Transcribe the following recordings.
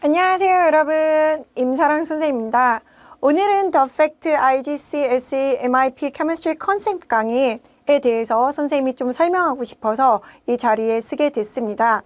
안녕하세요 여러분, 임사랑 선생님입니다. 오늘은 The Fact IGCSE MIP Chemistry 컨셉 강의에 대해서 선생님이 좀 설명하고 싶어서 이 자리에 쓰게 됐습니다.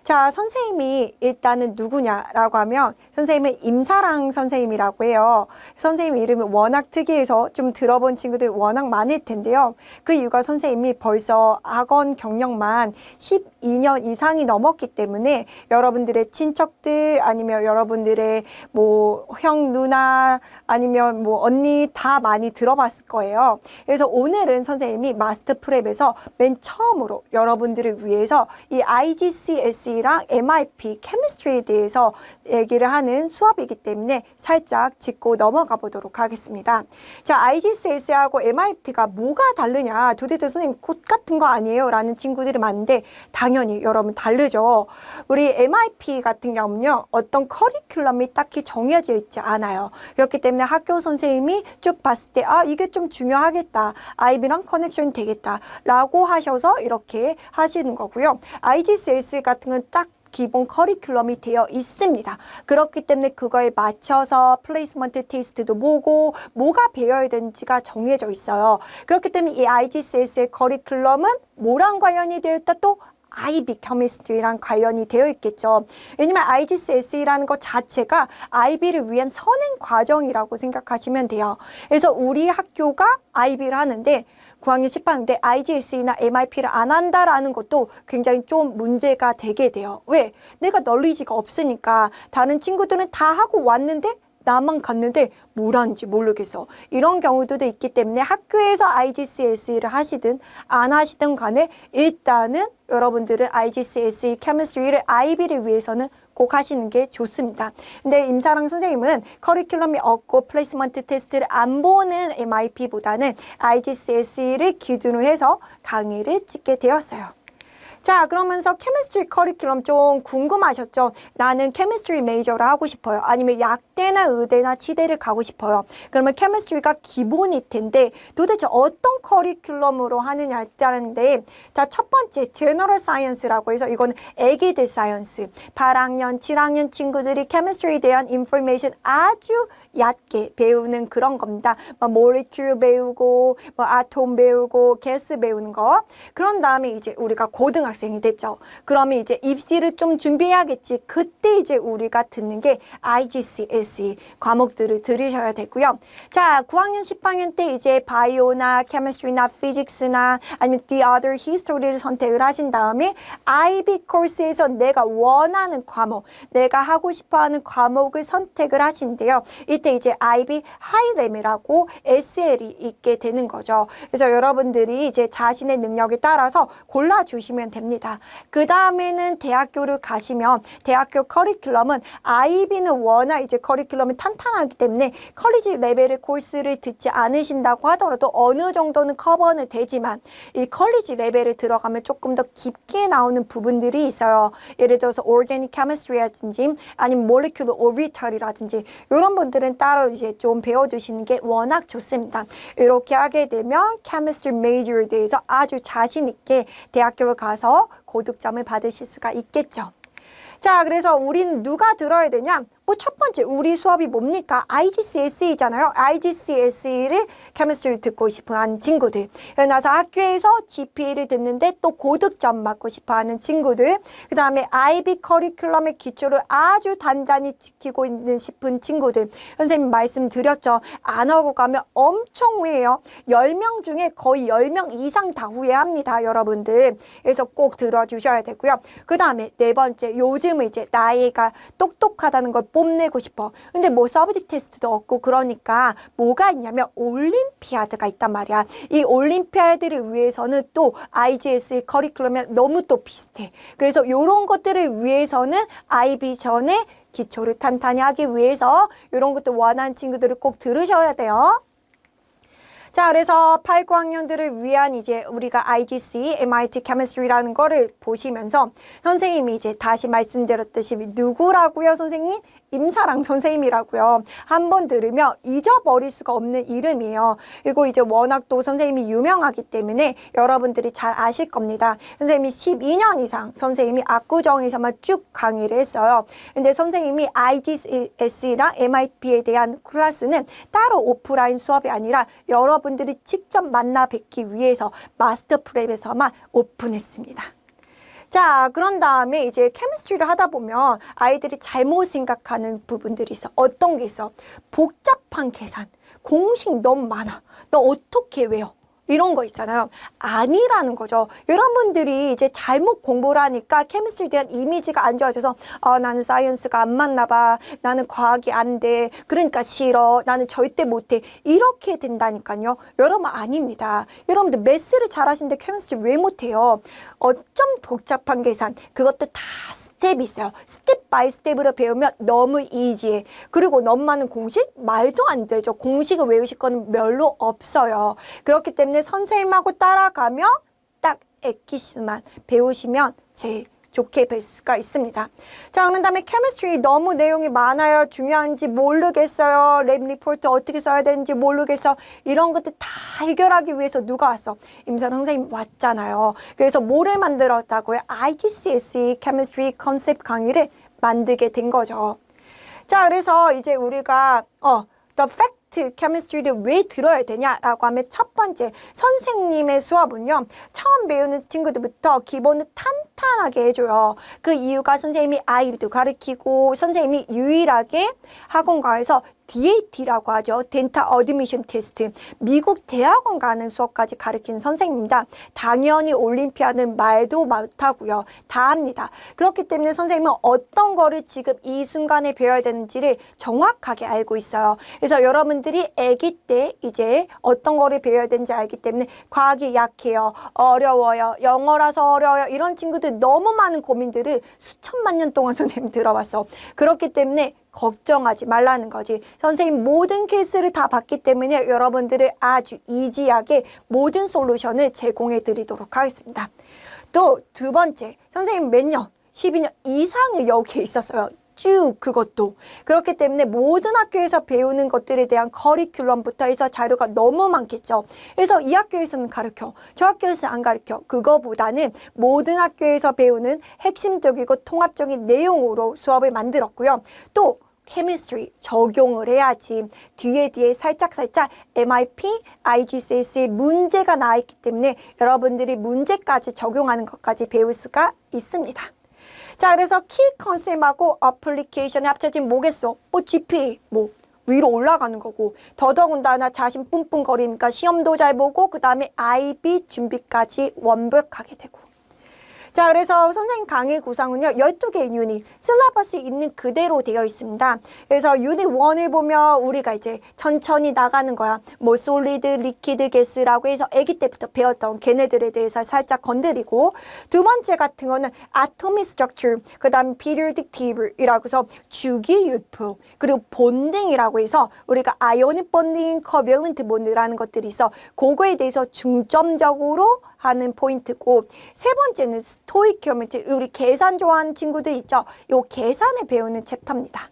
자, 선생님이 일단은 누구냐라고 하면 선생님은 임사랑 선생님이라고 해요. 선생님 이름이 워낙 특이해서 좀 들어본 친구들 워낙 많을 텐데요. 그 이유가 선생님이 벌써 학원 경력만 12년 이상이 넘었기 때문에 여러분들의 친척들 아니면 여러분들의 뭐 형, 누나 아니면 뭐 언니 다 많이 들어봤을 거예요. 그래서 오늘은 선생님이 마스터 프랩에서 맨 처음으로 여러분들을 위해서 이 IGCSE 랑 MIP 케미스트리에 대해서 얘기를 하는 수업이기 때문에 살짝 짚고 넘어가 보도록 하겠습니다. 자, IGCSE하고 MIP가 뭐가 다르냐? 도대체 선생님 곧 같은 거 아니에요? 라는 친구들이 많은데 당연히 여러분 다르죠. 우리 MIP 같은 경우는요. 어떤 커리큘럼이 딱히 정해져 있지 않아요. 그렇기 때문에 학교 선생님이 쭉 봤을 때 이게 좀 중요하겠다. IB랑 커넥션이 되겠다. 라고 하셔서 이렇게 하시는 거고요. IGCSE 같은 건 딱 기본 커리큘럼이 되어 있습니다. 그렇기 때문에 그거에 맞춰서 플레이스먼트 테스트도 보고 뭐가 배워야 되는지가 정해져 있어요. 그렇기 때문에 이 IGCSE의 커리큘럼은 뭐랑 관련이 되어 있다? 또 IB 케미스트리랑 관련이 되어 있겠죠. 왜냐면 IGCSE라는 것 자체가 IB를 위한 선행 과정이라고 생각하시면 돼요. 그래서 우리 학교가 IB를 하는데 9학년 10학년 때 IGCSE나 MIP를 안 한다라는 것도 굉장히 좀 문제가 되게 돼요. 왜? 내가 널리지가 없으니까. 다른 친구들은 다 하고 왔는데 나만 갔는데 뭘 하는지 모르겠어. 이런 경우도 있기 때문에 학교에서 IGCSE를 하시든 안 하시든 간에 일단은 여러분들은 IGCSE 케미스트리를 IB를 위해서는 꼭 하시는 게 좋습니다. 근데 임사랑 선생님은 커리큘럼이 없고 플레이스먼트 테스트를 안 보는 MIP보다는 IGCSE를 기준으로 해서 강의를 찍게 되었어요. 자, 그러면서 케미스트리 커리큘럼 좀 궁금하셨죠? 나는 케미스트리 메이저를 하고 싶어요. 아니면 약대나 의대나 치대를 가고 싶어요. 그러면 케미스트리가 기본일 텐데 도대체 어떤 커리큘럼으로 하느냐에 따른데 자, 첫 번째 제너럴 사이언스라고 해서 이거는 애기들 사이언스. 8학년, 7학년 친구들이 케미스트리에 대한 인포메이션 아주 얕게 배우는 그런 겁니다. 뭐 모리큘 배우고 뭐 아톰 배우고 가스 배우는 거. 그런 다음에 이제 우리가 고등학생이 됐죠. 그러면 이제 입시를 좀 준비해야겠지. 그때 이제 우리가 듣는 게 IGCSE 과목들을 들으셔야 되고요. 자, 9학년 10학년 때 이제 바이오나 케미스트리나 피직스나 아니면 the other history를 선택을 하신 다음에 IB 코스에서 내가 원하는 과목, 내가 하고 싶어하는 과목을 선택을 하신대요. 이때 이제 IB 하이렘이라고 SL이 있게 되는 거죠. 그래서 여러분들이 이제 자신의 능력에 따라서 골라주시면 됩니다. 그 다음에는 대학교를 가시면 대학교 커리큘럼은 IB는 워낙 이제 커리큘럼이 탄탄하기 때문에 컬리지 레벨의 코스를 듣지 않으신다고 하더라도 어느 정도는 커버는 되지만 이 컬리지 레벨에 들어가면 조금 더 깊게 나오는 부분들이 있어요. 예를 들어서 오르게닉 케미스트리라든지 아니면 몰레큘러 오비탈이라든지 이런 분들은 따로 이제 좀 배워두시는 게 워낙 좋습니다. 이렇게 하게 되면 케미스트리 메이저에 대해서 아주 자신 있게 대학교를 가서 고득점을 받으실 수가 있겠죠. 자, 그래서 우린 누가 들어야 되냐? 뭐 첫 번째 우리 수업이 뭡니까? IGCSE잖아요. IGCSE를 케미스트리를 듣고 싶어하는 친구들. 나서 학교에서 GPA를 듣는데 또 고득점 받고 싶어하는 친구들. 그 다음에 IB 커리큘럼의 기초를 아주 단단히 지키고 있는 싶은 친구들. 선생님 말씀드렸죠. 안 하고 가면 엄청 후회해요. 10명 중에 거의 10명 이상 다 후회합니다. 여러분들. 그래서 꼭 들어주셔야 되고요. 그 다음에 네 번째 요즘은 이제 나이가 똑똑하다는 걸 뽐내고 싶어. 근데 뭐 서브젝트 테스트도 없고 그러니까 뭐가 있냐면 올림피아드가 있단 말이야. 이 올림피아드를 위해서는 또 IGCSE 커리큘럼이 너무 또 비슷해. 그래서 이런 것들을 위해서는 IB 전에 기초를 탄탄히 하기 위해서 이런 것도 원하는 친구들을 꼭 들으셔야 돼요. 자, 그래서 8, 9학년들을 위한 이제 우리가 IGC, MIT Chemistry라는 거를 보시면서 선생님이 이제 다시 말씀드렸듯이 누구라고요, 선생님? 임사랑 선생님이라고요. 한번 들으면 잊어버릴 수가 없는 이름이에요. 그리고 이제 워낙 또 선생님이 유명하기 때문에 여러분들이 잘 아실 겁니다. 선생님이 12년 이상 선생님이 압구정에서만 쭉 강의를 했어요. 근데 선생님이 IGCSE랑 MIT에 대한 클래스는 따로 오프라인 수업이 아니라 여러분들이 직접 만나 뵙기 위해서 마스터 프랩에서만 오픈했습니다. 자, 그런 다음에 이제 케미스트리를 하다 보면 아이들이 잘못 생각하는 부분들이 있어. 어떤 게 있어? 복잡한 계산, 공식 너무 많아. 너 어떻게 외워? 이런 거 있잖아요. 아니라는 거죠. 여러분들이 이제 잘못 공부를 하니까 케미스트리에 대한 이미지가 안 좋아져서 나는 사이언스가 안 맞나 봐. 나는 과학이 안 돼. 그러니까 싫어. 나는 절대 못해. 이렇게 된다니까요. 여러분 아닙니다. 여러분들 매스를 잘하시는데 케미스트리 왜 못해요? 어쩜 복잡한 계산. 그것도 다 스텝이 있어요. 스텝 바이 스텝으로 배우면 너무 이지해. 그리고 너무 많은 공식? 말도 안 되죠. 공식을 외우실 건 별로 없어요. 그렇기 때문에 선생님하고 따라가며 딱 엑기스만 배우시면 제일 좋게 뵐 수가 있습니다. 자, 그런 다음에 케미스트리 너무 내용이 많아요. 중요한지 모르겠어요. 랩 리포트 어떻게 써야 되는지 모르겠어. 이런 것들 다 해결하기 위해서 누가 왔어? 임사랑 선생님 왔잖아요. 그래서 뭐를 만들었다고요? IGCSE 케미스트리 컨셉 강의를 만들게 된 거죠. 자, 그래서 이제 우리가 The Fact 케미스트리를 왜 들어야 되냐라고 하면 첫 번째, 선생님의 수업은요, 처음 배우는 친구들부터 기본을 탄탄하게 해줘요. 그 이유가 선생님이 아이도 가르치고 선생님이 유일하게 학원가에서 DAT라고 하죠. 덴탈 어드미션 테스트. 미국 대학원 가는 수업까지 가르치는 선생님입니다. 당연히 올림피아는 말도 못하고요. 다 합니다. 그렇기 때문에 선생님은 어떤 거를 지금 이 순간에 배워야 되는지를 정확하게 알고 있어요. 그래서 여러분들이 아기 때 이제 어떤 거를 배워야 되는지 알기 때문에 과학이 약해요. 어려워요. 영어라서 어려워요. 이런 친구들 너무 많은 고민들을 수천만 년 동안 선생님 들어왔어. 그렇기 때문에 걱정하지 말라는 거지. 선생님 모든 케이스를 다 봤기 때문에 여러분들을 아주 이지하게 모든 솔루션을 제공해 드리도록 하겠습니다. 또 두 번째, 선생님 몇 년? 12년 이상을 여기에 있었어요. 쭉 그것도. 그렇기 때문에 모든 학교에서 배우는 것들에 대한 커리큘럼부터 해서 자료가 너무 많겠죠. 그래서 이 학교에서는 가르쳐, 저 학교에서는 안 가르쳐. 그거보다는 모든 학교에서 배우는 핵심적이고 통합적인 내용으로 수업을 만들었고요. 또 케미스트리 적용을 해야지 뒤에 살짝 MIP, IGCSE 문제가 나와 있기 때문에 여러분들이 문제까지 적용하는 것까지 배울 수가 있습니다. 자, 그래서 키 컨셉하고 어플리케이션이 합쳐진 뭐겠어? GPA, 위로 올라가는 거고, 더더군다나 자신 뿡뿡거리니까 시험도 잘 보고 그 다음에 IB 준비까지 완벽하게 되고. 자, 그래서 선생님 강의 구성은요, 12개의 유닛, 실러버스 있는 그대로 되어 있습니다. 그래서 유닛 1을 보면 우리가 이제 천천히 나가는 거야. 솔리드, 리퀴드, 게스라고 해서 아기 때부터 배웠던 걔네들에 대해서 살짝 건드리고, 두 번째 같은 거는 atomic structure, 그 다음 periodic table이라고 해서 주기율표, 그리고 본딩이라고 해서 우리가 아이오닉 본딩, 커밸런트 본드라는 것들이 있어. 그거에 대해서 중점적으로 하는 포인트고, 세 번째는 스토익 기오메트리, 우리 계산 좋아하는 친구들 있죠? 요 계산을 배우는 챕터입니다.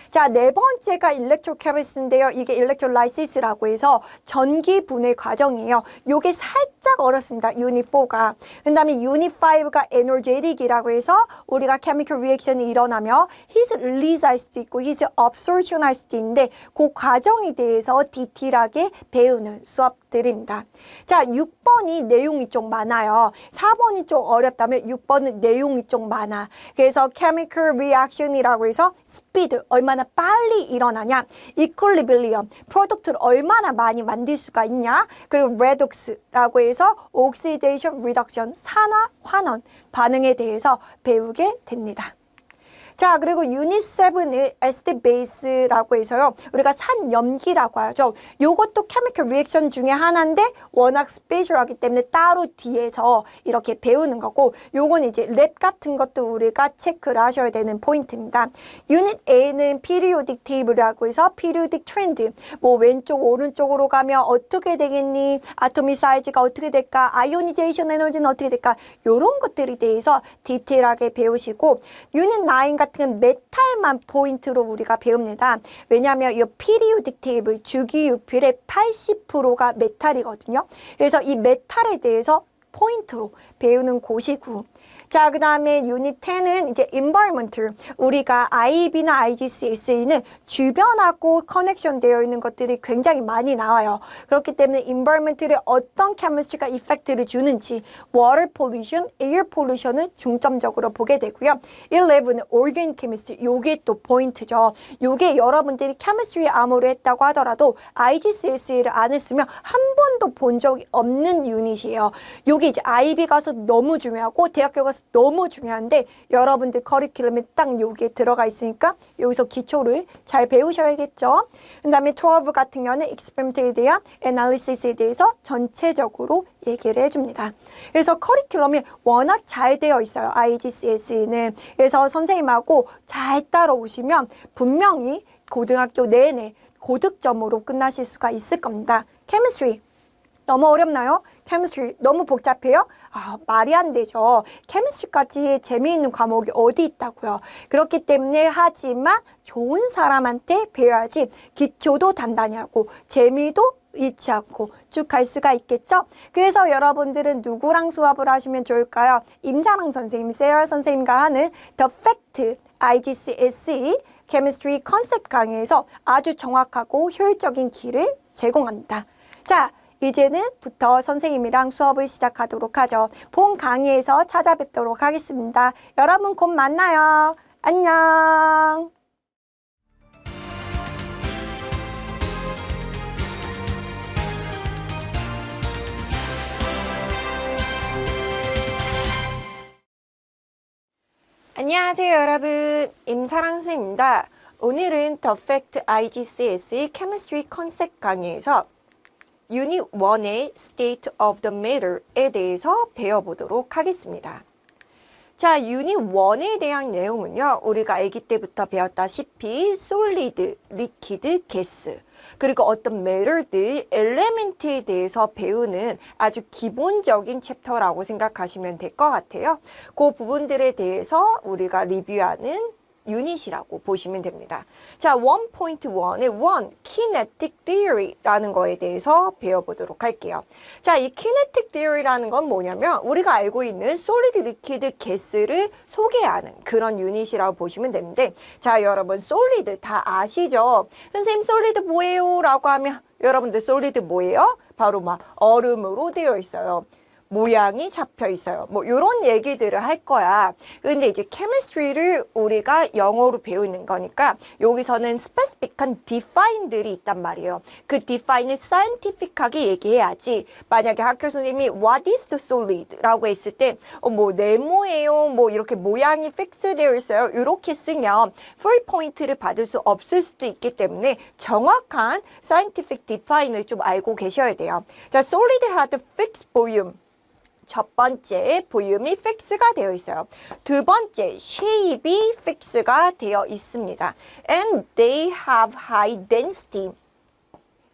자, 네 번째가 일렉트로케미스트인데요. 이게 일렉트롤라이시스라고 해서 전기 분해 과정이에요. 요게 살짝 어렵습니다. 유닛 4가. 그 다음에 유닛 5가 에너제틱이라고 해서 우리가 케미컬 리액션이 일어나며 히트 릴리즈 할 수도 있고 히트 업소르션 할 수도 있는데 그 과정에 대해서 디테일하게 배우는 수업들입니다. 자, 6번이 내용이 좀 많아요. 4번이 좀 어렵다면 6번은 내용이 좀 많아. 그래서 chemical reaction이라고 해서 스피드, 얼마나 빨리 일어나냐, 이퀄리빌리엄, 프로덕트를 얼마나 많이 만들 수가 있냐, 그리고 레독스라고 해서 옥시데이션 리덕션, 산화, 환원 반응에 대해서 배우게 됩니다. 자, 그리고 유닛 7은 에스드 베이스라고 해서요. 우리가 산염기라고 하죠. 요것도 케미컬 리액션 중에 하나인데 워낙 스페셜하기 때문에 따로 뒤에서 이렇게 배우는 거고, 요건 이제 랩 같은 것도 우리가 체크를 하셔야 되는 포인트입니다. 유닛 A는 periodic table이라고 해서 periodic trend, 뭐 왼쪽 오른쪽으로 가면 어떻게 되겠니? 아토미 사이즈가 어떻게 될까? 아이오니제이션 에너지는 어떻게 될까? 요런 것들에 대해서 디테일하게 배우시고, 유닛 9 같은 건 메탈만 포인트로 우리가 배웁니다. 왜냐하면 이 periodic table 주기율필의 80%가 메탈이거든요. 그래서 이 메탈에 대해서 포인트로 배우는 곳이고, 자, 그 다음에 유닛 10은 이제 environmental. 우리가 IB나 IGCSE는 주변하고 커넥션 되어 있는 것들이 굉장히 많이 나와요. 그렇기 때문에 environmental에 어떤 chemistry가 이펙트를 주는지, water pollution, air pollution을 중점적으로 보게 되고요. 11은 organic chemistry. 요게 또 포인트죠. 요게 여러분들이 chemistry 암호를 했다고 하더라도 IGCSE를 안 했으면 한 번도 본 적이 없는 유닛이에요. 요게 이제 IB 가서 너무 중요하고 대학교 가서 너무 중요한데, 여러분들 커리큘럼에 딱 여기에 들어가 있으니까 여기서 기초를 잘 배우셔야겠죠. 그 다음에 12 같은 경우는 experiment에 대한 analysis에 대해서 전체적으로 얘기를 해줍니다. 그래서 커리큘럼이 워낙 잘 되어 있어요. IGCSE는. 그래서 선생님하고 잘 따라오시면 분명히 고등학교 내내 고득점으로 끝나실 수가 있을 겁니다. Chemistry. 너무 어렵나요? 케미스트리 너무 복잡해요? 아, 말이 안 되죠. 케미스트리까지 재미있는 과목이 어디 있다고요. 그렇기 때문에 하지만 좋은 사람한테 배워야지 기초도 단단히 하고 재미도 잃지 않고 쭉 갈 수가 있겠죠? 그래서 여러분들은 누구랑 수업을 하시면 좋을까요? 임사랑 선생님, 세열 선생님과 하는 The Fact IGCSE 케미스트리 컨셉 강의에서 아주 정확하고 효율적인 길을 제공합니다. 자, 이제는부터 선생님이랑 수업을 시작하도록 하죠. 본 강의에서 찾아뵙도록 하겠습니다. 여러분 곧 만나요. 안녕. 안녕하세요, 여러분. 임사랑 선생님입니다. 오늘은 The Fact IGCSE Chemistry 컨셉 강의에서 유닛 1의 State of the Matter에 대해서 배워보도록 하겠습니다. 자, 유닛 1에 대한 내용은요, 우리가 아기 때부터 배웠다시피 솔리드, 리퀴드, 가스, 그리고 어떤 메tal들, 엘레멘트에 대해서 배우는 아주 기본적인 챕터라고 생각하시면 될 것 같아요. 그 부분들에 대해서 우리가 리뷰하는 유닛이라고 보시면 됩니다. 자, 1.1의 kinetic theory라는 거에 대해서 배워보도록 할게요. 자, 이 kinetic theory라는 건 뭐냐면 우리가 알고 있는 solid, liquid, gas를 소개하는 그런 유닛이라고 보시면 되는데, 자, 여러분 solid 다 아시죠? 선생님 solid 뭐예요? 라고 하면 여러분들 solid 뭐예요? 바로 막 얼음으로 되어 있어요. 모양이 잡혀 있어요. 뭐 이런 얘기들을 할 거야. 근데 이제 케미스트리를 우리가 영어로 배우는 거니까 여기서는 스페시픽한 define들이 있단 말이에요. 그 define을 scientific하게 얘기해야지. 만약에 학교 선생님이 what is the solid? 라고 했을 때 뭐 네모예요. 뭐 이렇게 모양이 fix 되어 있어요. 이렇게 쓰면 full 포인트를 받을 수 없을 수도 있기 때문에 정확한 scientific define을 좀 알고 계셔야 돼요. 자, solid had fixed volume. 첫 번째, 볼륨이 픽스가 되어 있어요. 두 번째, 쉐입이 픽스가 되어 있습니다. And they have high density.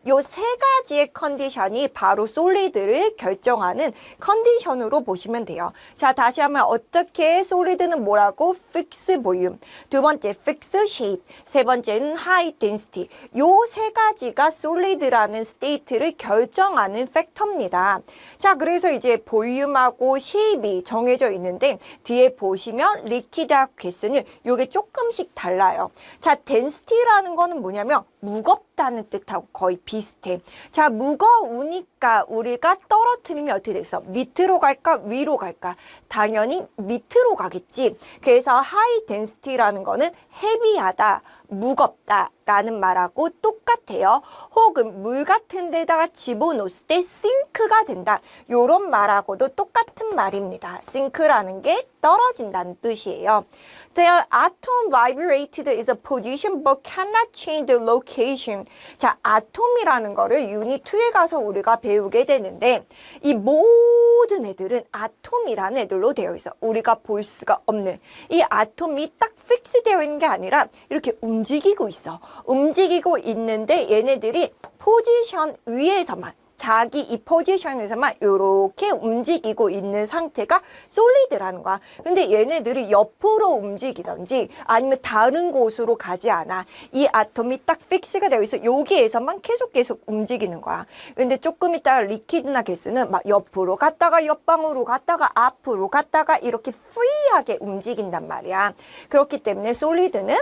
요 세 가지의 컨디션이 바로 솔리드를 결정하는 컨디션으로 보시면 돼요. 자, 다시 한번 어떻게 솔리드는 뭐라고? 픽스 볼륨. 두 번째, 픽스 쉐입. 세 번째는 하이 덴시티. 요 세 가지가 솔리드라는 스테이트를 결정하는 팩터입니다. 자, 그래서 이제 볼륨하고 쉐입이 정해져 있는데 뒤에 보시면 리퀴드하고 가스는 요게 조금씩 달라요. 자, 덴시티라는 거는 뭐냐면 무겁다는 뜻하고 거의 비슷해. 자, 무거우니까 우리가 떨어뜨리면 어떻게 돼서 밑으로 갈까 위로 갈까? 당연히 밑으로 가겠지. 그래서 하이 덴시티라는 거는 헤비하다, 무겁다 라는 말하고 똑같아요. 혹은 물 같은 데다가 집어넣었을 때 싱크가 된다. 요런 말하고도 똑같은 말입니다. 싱크라는 게 떨어진다는 뜻이에요. The atom vibrated is a position but cannot change the location. 자, 아톰이라는 거를 유닛 2에 가서 우리가 배우게 되는데 이 모든 애들은 아톰이라는 애들로 되어 있어. 우리가 볼 수가 없는. 이 아톰이 딱 픽스 되어 있는 게 아니라 이렇게 움직이고 있어. 움직이고 있는데 얘네들이 포지션 위에서만 자기 이 포지션에서만 이렇게 움직이고 있는 상태가 솔리드라는 거야. 근데 얘네들이 옆으로 움직이든지 아니면 다른 곳으로 가지 않아. 이 아톰이 딱 픽스가 되어 있어. 여기에서만 계속 움직이는 거야. 근데 조금 있다가 리퀴드나 가스는 막 옆으로 갔다가 옆방으로 갔다가 앞으로 갔다가 이렇게 프리하게 움직인단 말이야. 그렇기 때문에 솔리드는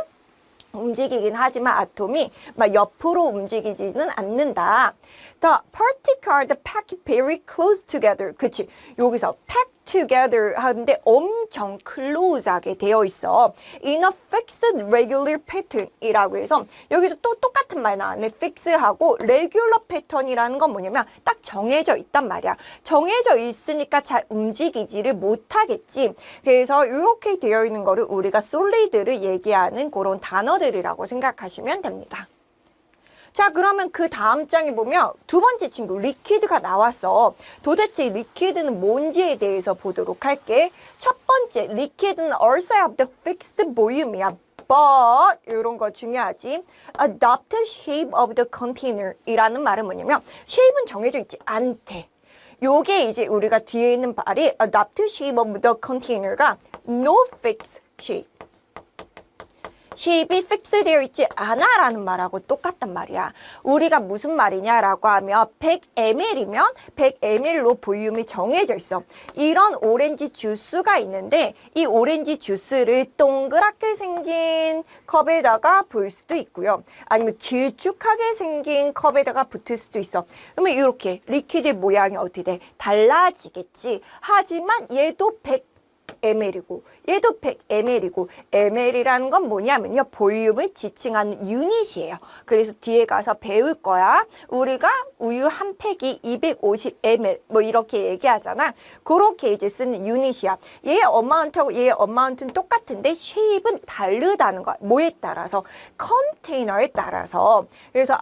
움직이긴 하지만 아톰이 막 옆으로 움직이지는 않는다. The particles are packed very close together. 그치? 여기서 packed together 하는데 엄청 close하게 되어 있어. In a fixed regular pattern이라고 해서 여기도 또 똑같은 말 나왔네. fix하고 regular pattern이라는 건 뭐냐면 딱 정해져 있단 말이야. 정해져 있으니까 잘 움직이지를 못하겠지. 그래서 이렇게 되어 있는 거를 우리가 solid를 얘기하는 그런 단어들이라고 생각하시면 됩니다. 자, 그러면 그 다음 장에 보면 두 번째 친구 리퀴드가 나왔어. 도대체 리퀴드는 뭔지에 대해서 보도록 할게. 첫 번째 리퀴드는 also have the fixed volume이야. But 이런 거 중요하지. Adopt the shape of the container 이라는 말은 뭐냐면 shape은 정해져 있지 않대. 요게 이제 우리가 뒤에 있는 말이 adopt the shape of the container가 no fixed shape. 쉐입이 픽스되어 있지 않아 라는 말하고 똑같단 말이야. 우리가 무슨 말이냐라고 하면 100ml이면 100ml로 볼륨이 정해져 있어. 이런 오렌지 주스가 있는데 이 오렌지 주스를 동그랗게 생긴 컵에다가 부을 수도 있고요. 아니면 길쭉하게 생긴 컵에다가 붓을 수도 있어. 그러면 이렇게 리퀴드 모양이 어떻게 돼? 달라지겠지. 하지만 얘도 100ml이고 얘도 100ml이고 ml이라는 건 뭐냐면요. 볼륨을 지칭하는 유닛이에요. 그래서 뒤에 가서 배울 거야. 우리가 우유 한 팩이 250ml 뭐 이렇게 얘기하잖아. 그렇게 이제 쓰는 유닛이야. 얘의 어마운트하고 얘의 어마운트는 똑같은데 쉐입은 다르다는 거야. 뭐에 따라서? 컨테이너에 따라서. 그래서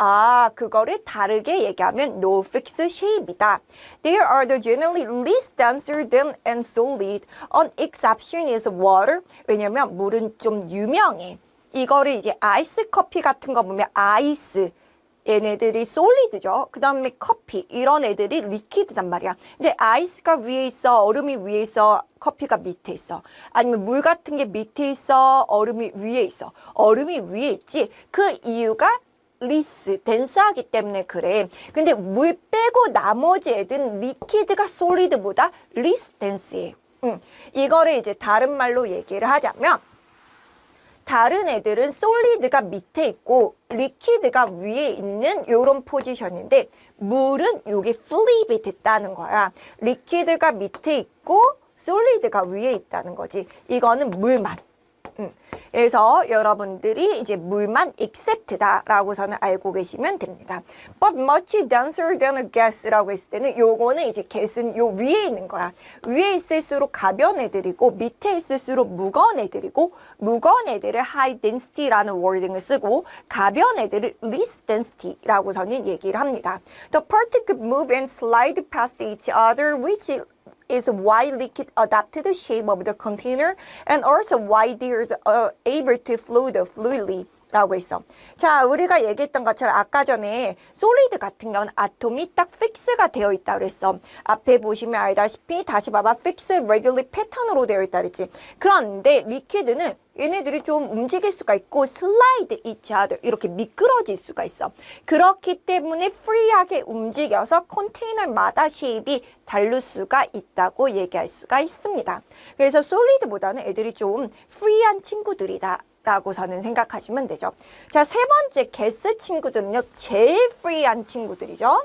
그거를 다르게 얘기하면 no fixed shape이다. They are the generally least denser than and solid. An exception is water. 왜냐면 물은 좀 유명해. 이거를 이제 아이스 커피 같은 거 보면 아이스 얘네들이 솔리드죠. 그 다음에 커피 이런 애들이 리퀴드단 말이야. 근데 아이스가 위에 있어, 얼음이 위에 있어, 커피가 밑에 있어. 아니면 물 같은 게 밑에 있어, 얼음이 위에 있어. 얼음이 위에 있지. 그 이유가 리스, 덴스하기 때문에 그래. 근데 물 빼고 나머지 애들은 리퀴드가 솔리드보다 리스 덴스해. 이거를 이제 다른 말로 얘기를 하자면 다른 애들은 솔리드가 밑에 있고 리퀴드가 위에 있는 이런 포지션인데 물은 요게 플립이 됐다는 거야. 리퀴드가 밑에 있고 솔리드가 위에 있다는 거지. 이거는 물만. 그래서 여러분들이 이제 물만 except다라고서는 알고 계시면 됩니다. But much denser than a gas라고 했을 때는 요거는 이제 gas은 요 위에 있는 거야. 위에 있을수록 가벼운 애들이고 밑에 있을수록 무거운 애들이고 무거운 애들을 high density라는 wording을 쓰고 가벼운 애들을 least density라고서는 얘기를 합니다. The particles move and slide past each other which is why liquid adapted the shape of the container and also why they are able to flow fluidly 라고 했어. 자, 우리가 얘기했던 것처럼 아까 전에 솔리드 같은 경우는 아톰이 딱 픽스가 되어 있다고 그랬어. 앞에 보시면 알다시피 다시 봐봐. 픽스 레귤리 패턴으로 되어 있다 그랬지. 그런데 리퀴드는 얘네들이 좀 움직일 수가 있고 슬라이드 each other 이렇게 미끄러질 수가 있어. 그렇기 때문에 프리하게 움직여서 컨테이너마다 쉐입이 다를 수가 있다고 얘기할 수가 있습니다. 그래서 솔리드보다는 애들이 좀 프리한 친구들이다 라고서는 생각하시면 되죠. 자, 세 번째 가스 친구들은요. 제일 프리한 친구들이죠.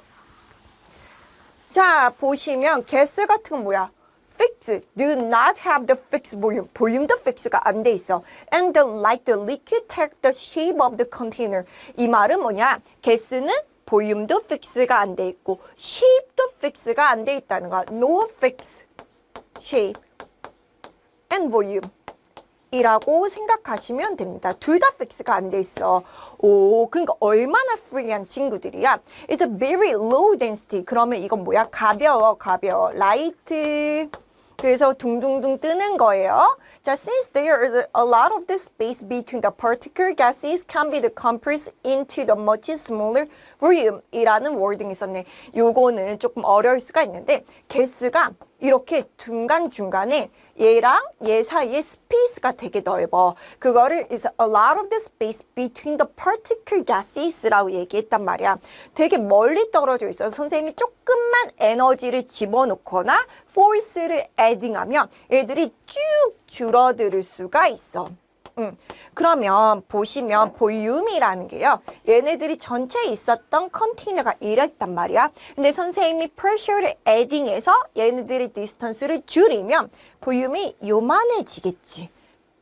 자, 보시면 가스 같은 건 뭐야? Fixed, do not have the fixed volume. 볼륨도 픽스가 안 돼 있어. And like the liquid take the shape of the container. 이 말은 뭐냐? 가스는 볼륨도 픽스가 안 돼 있고 shape도 픽스가 안 돼 있다는 거야. No fixed shape and volume. 이라고 생각하시면 됩니다. 둘 다 픽스가 안 돼 있어. 오, 그러니까 얼마나 free한 친구들이야. It's a very low density. 그러면 이건 뭐야? 가벼워. light. 그래서 둥둥둥 뜨는 거예요. 자, since there is a lot of the space between the particle gases can be compressed into the much smaller volume 이라는 워딩이 있었네. 요거는 조금 어려울 수가 있는데 가스가 이렇게 중간중간에 얘랑 얘 사이에 스페이스가 되게 넓어. 그거를 is a lot of the space between the particle gases라고 얘기했단 말이야. 되게 멀리 떨어져 있어서 선생님이 조금만 에너지를 집어넣거나 force를 adding하면 얘들이 쭉 줄어들 수가 있어. 그러면 보시면 볼륨이라는 게요. 얘네들이 전체에 있었던 컨테이너가 이랬단 말이야. 근데 선생님이 pressure를 adding해서 얘네들의 디스턴스를 줄이면 볼륨이 요만해지겠지.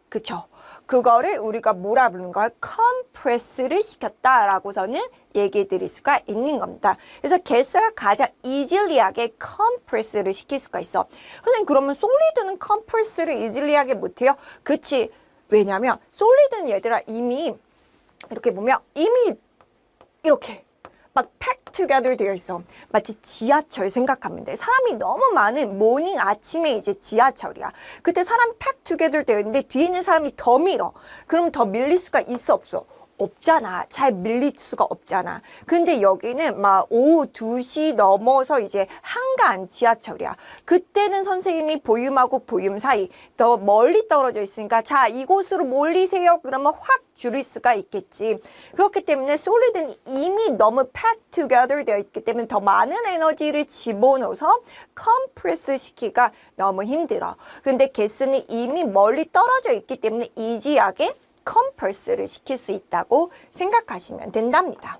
그쵸? 그거를 우리가 뭐라 부르는 거야? 컴프레스를 시켰다라고서는 얘기해 드릴 수가 있는 겁니다. 그래서 가스가 가장 이질리하게 컴프레스를 시킬 수가 있어. 선생님 그러면 솔리드는 컴프레스를 이질리하게 못해요? 그치? 왜냐면 솔리드는 얘들아 이미 이렇게 보면 이미 이렇게 막 pack together 되어 있어. 마치 지하철 생각하면 돼. 사람이 너무 많은 모닝 아침에 이제 지하철이야. 그때 사람 pack together 되어 있는데 뒤에 있는 사람이 더 밀어. 그럼 더 밀릴 수가 있어 없어? 없잖아. 잘 밀릴 수가 없잖아. 근데 여기는 막 오후 2시 넘어서 이제 한간 지하철이야. 그때는 선생님이 볼륨하고 볼륨 사이 더 멀리 떨어져 있으니까 자 이곳으로 몰리세요. 그러면 확 줄일 수가 있겠지. 그렇기 때문에 솔리드는 이미 너무 packed together 되어 있기 때문에 더 많은 에너지를 집어넣어서 컴프레스 시키기가 너무 힘들어. 근데 가스는 이미 멀리 떨어져 있기 때문에 이지하게 컴프레스를 시킬 수 있다고 생각하시면 된답니다.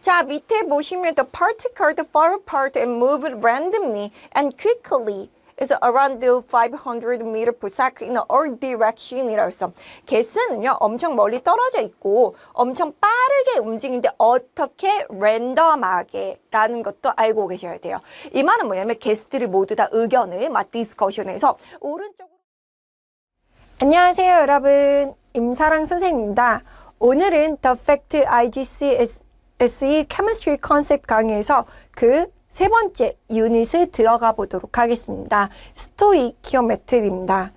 자, 밑에 보시면 the particle fall apart and move randomly and quickly is around 500 meter per second in all direction이라고 했어. 가스는요 엄청 멀리 떨어져 있고 엄청 빠르게 움직이는데 어떻게 랜덤하게 라는 것도 알고 계셔야 돼요. 이 말은 뭐냐면 가스들이 모두 다 의견을 막 디스커션해서 오른쪽으로 안녕하세요 여러분, 임사랑 선생님입니다. 오늘은 The Fact IGC SE Chemistry Concept 강의에서 그 세 번째 유닛을 들어가 보도록 하겠습니다. 스토이키오메트리입니다.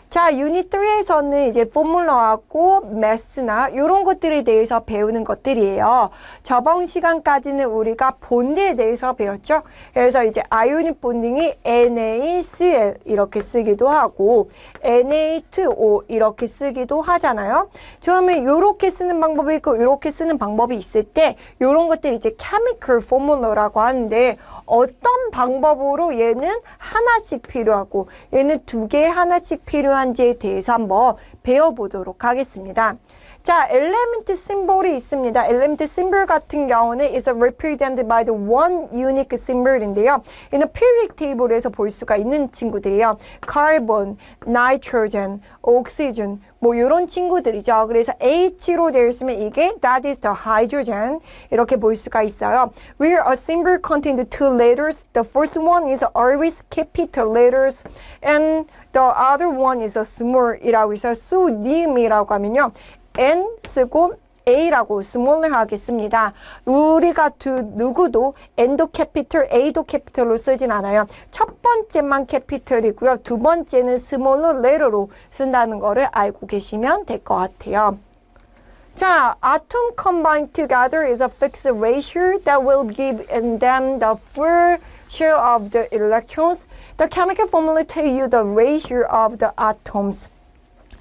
자, 유닛 3에서는 이제 포뮬러하고 매스나 이런 것들에 대해서 배우는 것들이에요. 저번 시간까지는 우리가 본드에 대해서 배웠죠. 그래서 이제 아이오닉 본딩이 NaCl 이렇게 쓰기도 하고 Na2O 이렇게 쓰기도 하잖아요. 그러면 이렇게 쓰는 방법이 있고 이렇게 쓰는 방법이 있을 때 이런 것들이 이제 chemical formula라고 하는데 어떤 방법으로 얘는 하나씩 필요하고 얘는 두 개 하나씩 필요한지에 대해서 한번 배워보도록 하겠습니다. 자, 엘레멘트 심볼이 있습니다. 엘레멘트 심볼 같은 경우는 is represented by the one unique symbol인데요. 이는 periodic table에서 볼 수가 있는 친구들이에요. carbon, nitrogen, oxygen 뭐 이런 친구들이죠. 그래서 H로 되어 있으면 이게 that is the hydrogen 이렇게 볼 수가 있어요. Where a symbol contains two letters, the first one is always capital letters and the other one is a small이라고 해서 sodium이라고 하면요. N 쓰고 A라고 스몰을 하겠습니다. 우리가 누구도 N도 캐피털, A도 캐피털로 쓰진 않아요. 첫 번째만 캐피털이고요. 두 번째는 스몰로 레터로 쓴다는 거를 알고 계시면 될 것 같아요. 자, atom combined together is a fixed ratio that will give them the full share of the electrons. The chemical formula tell you the ratio of the atoms.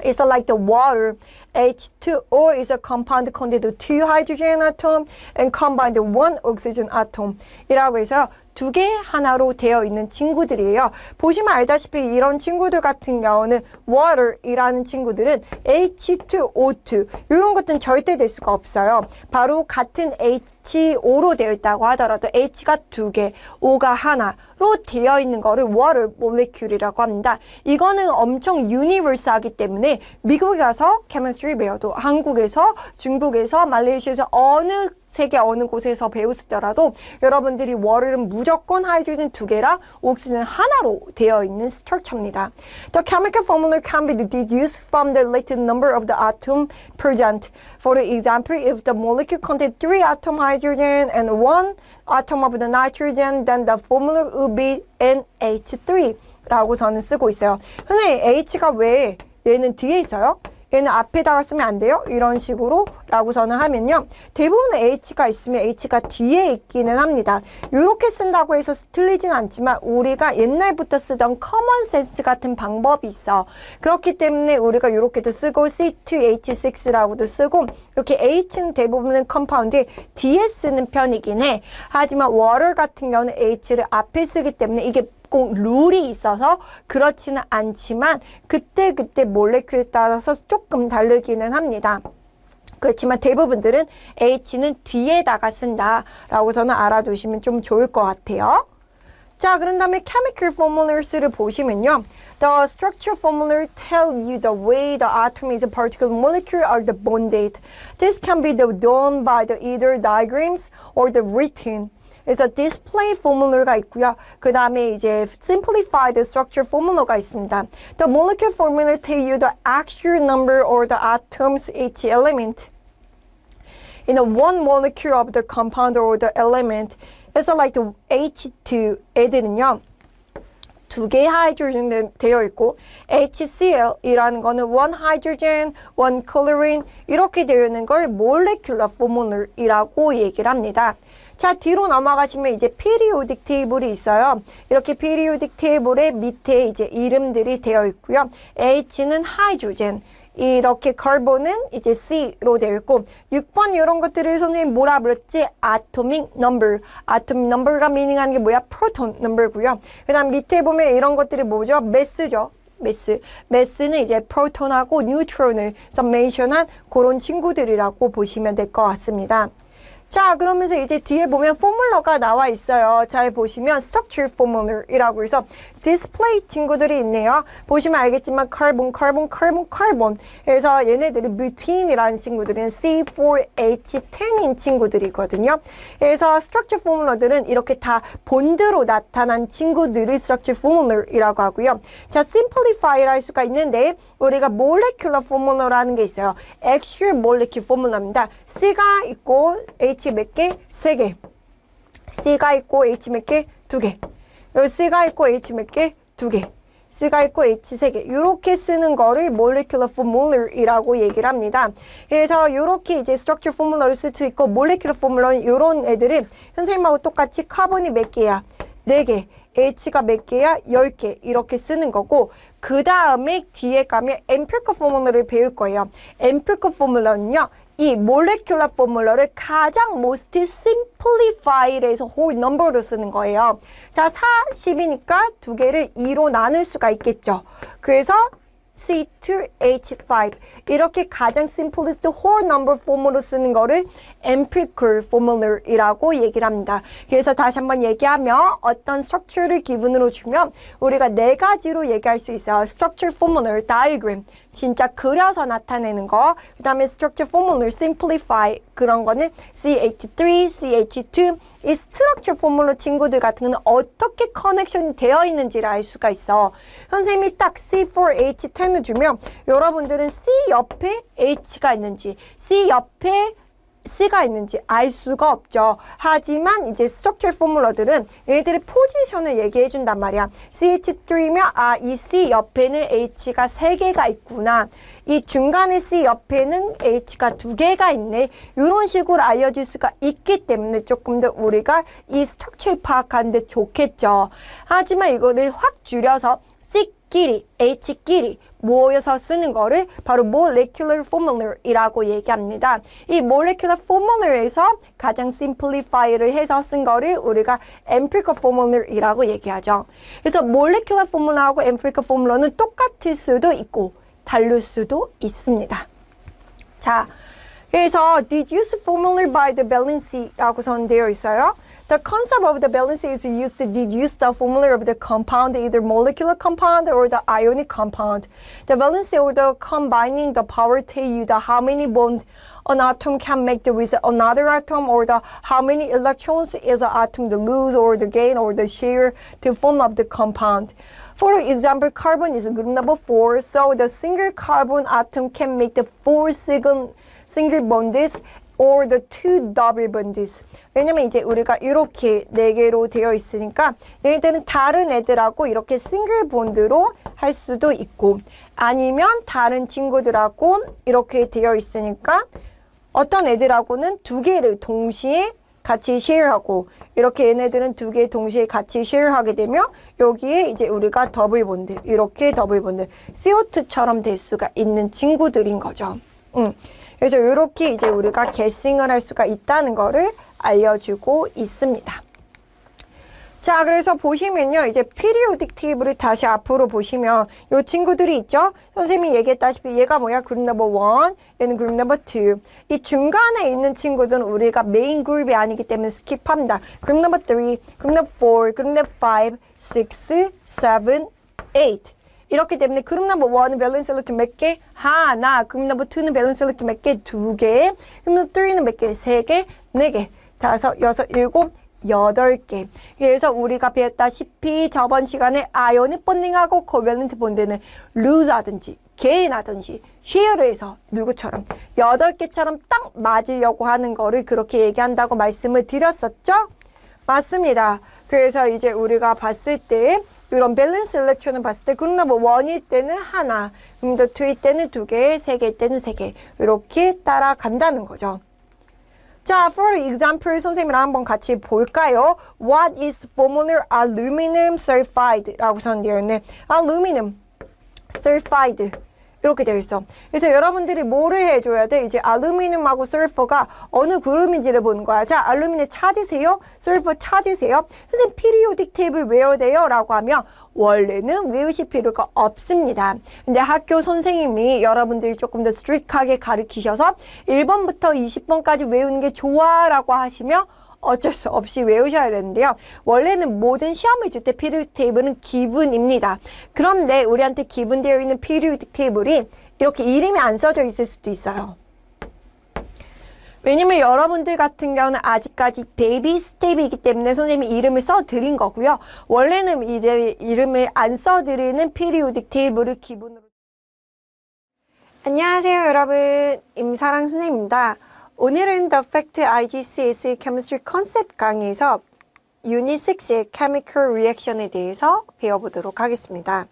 It's like the water. H2O is a compound containing two hydrogen atom and combined one oxygen atom. 이라고 해서 두 개 하나로 되어 있는 친구들이에요. 보시면 알다시피 이런 친구들 같은 경우는 water이라는 친구들은 H2O2 이런 것들은 절대 될 수가 없어요. 바로 같은 H5로 되어 있다고 하더라도 H가 두 개, O가 하나로 되어 있는 거를 water molecule이라고 합니다. 이거는 엄청 유니버설하기 때문에 미국에 가서 chemistry 배워도 한국에서, 중국에서, 말레이시아에서 어느 세계 어느 곳에서 배우시더라도 여러분들이 월은 무조건 하이드로젠 2개랑 옥시전 하나로 되어 있는 스트럭처입니다. The chemical formula can be deduced from the related number of the atom present. For example, if the molecule contains 3 atom hydrogen and 1 atom of the nitrogen, then the formula will be NH3 라고 저는 쓰고 있어요. 선생님, H가 왜 얘는 뒤에 있어요? 얘는 앞에다가 쓰면 안 돼요? 이런 식으로 라고 저는 하면요. 대부분 H가 있으면 H가 뒤에 있기는 합니다. 이렇게 쓴다고 해서 틀리진 않지만 우리가 옛날부터 쓰던 커먼 센스 같은 방법이 있어. 그렇기 때문에 우리가 이렇게도 쓰고 C2H6라고도 쓰고 이렇게 H는 대부분은 컴파운드 뒤에 쓰는 편이긴 해. 하지만 워터 같은 경우는 H를 앞에 쓰기 때문에 이게 꼭 룰이 있어서 그렇지는 않지만 그때그때 몰레큘에 따라서 조금 다르기는 합니다. 그렇지만 대부분들은 H는 뒤에다가 쓴다라고 저는 알아두시면 좀 좋을 것 같아요. 자, 그런 다음에 chemical formulars를 보시면요. The structure formula tell you the way the atom is a particular molecule or the bond date. This can be done by the either diagrams or the written. 그래서 display formula가 있고요. 그 다음에 이제 simplified structure formula가 있습니다. The molecule formula tell you the actual number or the atoms each element. In a one molecule of the compound or the element, it's like the H2 애들은요. 2개의 하이드로젠 되어 있고 HCl이라는 거는 one hydrogen, one chlorine 이렇게 되어 있는 걸 molecular formula이라고 얘기를 합니다. 자, 뒤로 넘어가시면 이제 periodic table이 있어요. 이렇게 periodic table의 밑에 이제 이름들이 되어 있고요. H는 하이드로젠, 이렇게 카본은 이제 C로 되어 있고 6번 이런 것들을 선생님 뭐라 불렀지? atomic number. atomic number가 미닝하는 게 뭐야? proton number고요. 그 다음 밑에 보면 이런 것들이 뭐죠? mass죠. mass는 이제 프로톤하고 뉴트론을 서메이션한 그런 친구들이라고 보시면 될 것 같습니다. 자, 그러면서 이제 뒤에 보면 포뮬러가 나와 있어요. 잘 보시면 structure formula이라고 해서 디스플레이 친구들이 있네요. 보시면 알겠지만 카본. 그래서 얘네들이 뷰틴이라는 친구들은 C4H10인 친구들이거든요. 그래서 structure formula들은 이렇게 다 본드로 나타난 친구들을 structure formula이라고 하고요. 자, simplify를 할 수가 있는데 우리가 molecular formula라는 게 있어요. actual molecule formula입니다. C가 있고 H 몇 개? 3개. C가 있고 H 몇 개? 2개. 여기 C가 있고 H 몇 개? 2개. C가 있고 H 3개. 이렇게 쓰는 거를 molecular formula이라고 얘기를 합니다. 그래서 이렇게 이제 structure formula를 쓸 수 있고 molecular formula는 이런 애들은 선생님하고 똑같이 카본이 몇 개야? 4개. H가 몇 개야? 10개. 이렇게 쓰는 거고 그 다음에 뒤에 가면 empirical formula를 배울 거예요. empirical formula는요. 이 molecular formula를 가장 most simplified 해서 whole number로 쓰는 거예요. 자, 40이니까 두 개를 2로 나눌 수가 있겠죠. 그래서 C2H5 이렇게 가장 simplest whole number form으로 쓰는 거를 empirical formula이라고 얘기를 합니다. 그래서 다시 한번 얘기하면 어떤 structure를 기본으로 주면 우리가 4가지로 얘기할 수 있어요. structure formula, diagram 진짜 그려서 나타내는 거. 그 다음에 structure formula, simplify 그런 거는 CH3, CH2 이 structure formula 친구들 같은 거는 어떻게 커넥션이 되어 있는지를 알 수가 있어. 선생님이 딱 C4H10을 주면 여러분들은 C 옆에 H가 있는지 C 옆에 C가 있는지 알 수가 없죠. 하지만 이제 structure formula들은 얘네들의 포지션을 얘기해 준단 말이야. CH3면 이 C 옆에는 H가 3개가 있구나. 이 중간에 C 옆에는 H가 2개가 있네. 이런 식으로 알려줄 수가 있기 때문에 조금 더 우리가 이 structure 파악하는데 좋겠죠. 하지만 이거를 확 줄여서 C끼리, H끼리 모여서 쓰는 거를 바로 molecular formula이라고 얘기합니다. 이 molecular formula에서 가장 simplify를 해서 쓴 거를 우리가 empirical formula이라고 얘기하죠. 그래서 molecular formula하고 empirical formula는 똑같을 수도 있고 다를 수도 있습니다. 자, 그래서 deduce formula by the valency라고 선되어 있어요. The concept of the balance is used to deduce the formula of the compound, either molecular compound or the ionic compound. The valence order combining the power tell you the how many bonds an atom can make with another atom, or the how many electrons is an atom to lose or the gain or the share to form up the compound. For example, carbon is group number 4, so the single carbon atom can make the 4 single bonds or the 2 double bonds. 왜냐면 이제 우리가 이렇게 4개로 되어 있으니까 얘네들은 다른 애들하고 이렇게 싱글 본드로 할 수도 있고, 아니면 다른 친구들하고 이렇게 되어 있으니까 어떤 애들하고는 2개를 동시에 같이 쉐어하고, 이렇게 얘네들은 2개 동시에 같이 쉐어하게 되면 여기에 이제 우리가 더블 본드, 이렇게 더블 본드, CO2처럼 될 수가 있는 친구들인 거죠. 그래서 이렇게 이제 우리가 guessing을 할 수가 있다는 거를 알려주고 있습니다. 자, 그래서 보시면요, 이제 periodic table을 다시 앞으로 보시면 요 친구들이 있죠? 선생님이 얘기했다시피 얘가 뭐야? 그룹 넘버 1, 얘는 그룹 넘버 2. 이 중간에 있는 친구들은 우리가 메인 그룹이 아니기 때문에 스킵합니다. 그룹 넘버 3, 그룹 넘버 4, 그룹 넘버 5, 6, 7, 8. 이렇기 때문에 그룹 넘버 1은 밸런스 일렉트론 몇 개? 하나. 그룹 넘버 2는 밸런스 일렉트론 몇 개? 2개. 그룹 넘버 3는 몇 개? 3개, 4개, 5, 6, 7, 8개. 그래서 우리가 배웠다시피 저번 시간에 아이오닉 본딩하고 코밸런트 본드는 루즈하든지 게인하든지 쉐어를 해서 누구처럼 8개처럼 딱 맞으려고 하는 거를 그렇게 얘기한다고 말씀을 드렸었죠? 맞습니다. 그래서 이제 우리가 봤을 때 이런 밸런스 일렉트론을 봤을 때 그룹 넘버 1일 때는 하나, 그룹 넘버 2일 때는 2개, 3개일 때는 3개, 이렇게 따라간다는 거죠. 자, for example, 선생님이랑 한번 같이 볼까요? What is formula aluminum sulfide? 라고 선되어 있네. aluminum sulfide. 이렇게 되어 있어. 그래서 여러분들이 뭐를 해줘야 돼? 이제 알루미늄하고 설퍼가 어느 그룹인지를 보는 거야. 자, 알루미늄 찾으세요. 설퍼 찾으세요. 선생님, periodic table 외워야 돼요. 라고 하면 원래는 외우실 필요가 없습니다. 근데 학교 선생님이 여러분들이 조금 더 스트릭하게 가르치셔서 1번부터 20번까지 외우는 게 좋아 라고 하시면 어쩔 수 없이 외우셔야 되는데요. 원래는 모든 시험을 줄 때 periodic table은 기분입니다. 그런데 우리한테 기분되어 있는 periodic table이 이렇게 이름이 안 써져 있을 수도 있어요. 왜냐면 여러분들 같은 경우는 아직까지 베이비 스텝이기 때문에 선생님이 이름을 써드린 거고요. 원래는 이제 이름을 안 써드리는 periodic table을 기본으로. 안녕하세요, 여러분. 임사랑 선생님입니다. 오늘은 The Fact IGCSE Chemistry Concept 강의에서 유닛 6의 Chemical Reaction에 대해서 배워보도록 하겠습니다.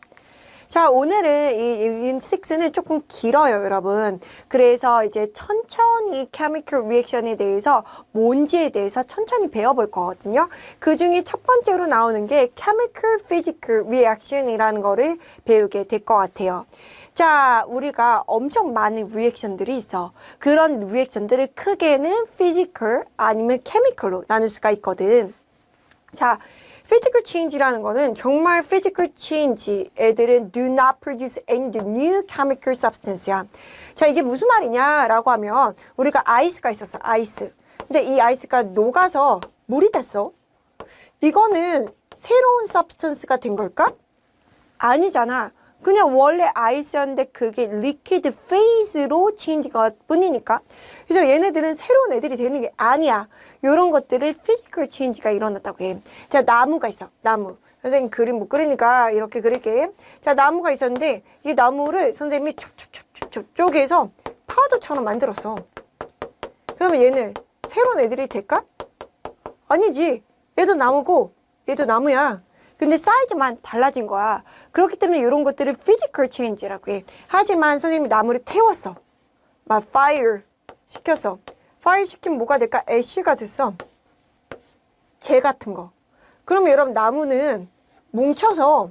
자, 오늘은 이 유닛 6는 조금 길어요, 여러분. 그래서 이제 천천히 Chemical Reaction에 대해서 뭔지에 대해서 천천히 배워볼 거거든요. 그 중에 첫 번째로 나오는 게 Chemical Physical Reaction이라는 거를 배우게 될 것 같아요. 자, 우리가 엄청 많은 리액션들이 있어. 그런 리액션들을 크게는 physical 아니면 chemical로 나눌 수가 있거든. 자, physical change라는 거는 정말 physical change. 애들은 do not produce any new chemical substance야. 자, 이게 무슨 말이냐라고 하면 우리가 아이스가 있었어, 아이스. 근데 이 아이스가 녹아서 물이 됐어. 이거는 새로운 substance가 된 걸까? 아니잖아. 그냥 원래 아이스였는데 그게 리퀴드 페이즈로 체인지가 뿐이니까. 그래서 얘네들은 새로운 애들이 되는 게 아니야. 이런 것들을 피지컬 체인지가 일어났다고 해. 자, 나무가 있어. 나무. 선생님 그림 못 그리니까 이렇게 그릴게. 자, 나무가 있었는데 이 나무를 선생님이 촉촉촉촉 쪼개서 파우더처럼 만들었어. 그러면 얘는 새로운 애들이 될까? 아니지. 얘도 나무고 얘도 나무야. 근데 사이즈만 달라진 거야. 그렇기 때문에 이런 것들을 physical change라고 해. 하지만 선생님이 나무를 태웠어. 막 fire 시켰어. fire 시키면 뭐가 될까? 애쉬가 됐어. 재 같은 거. 그러면 여러분 나무는 뭉쳐서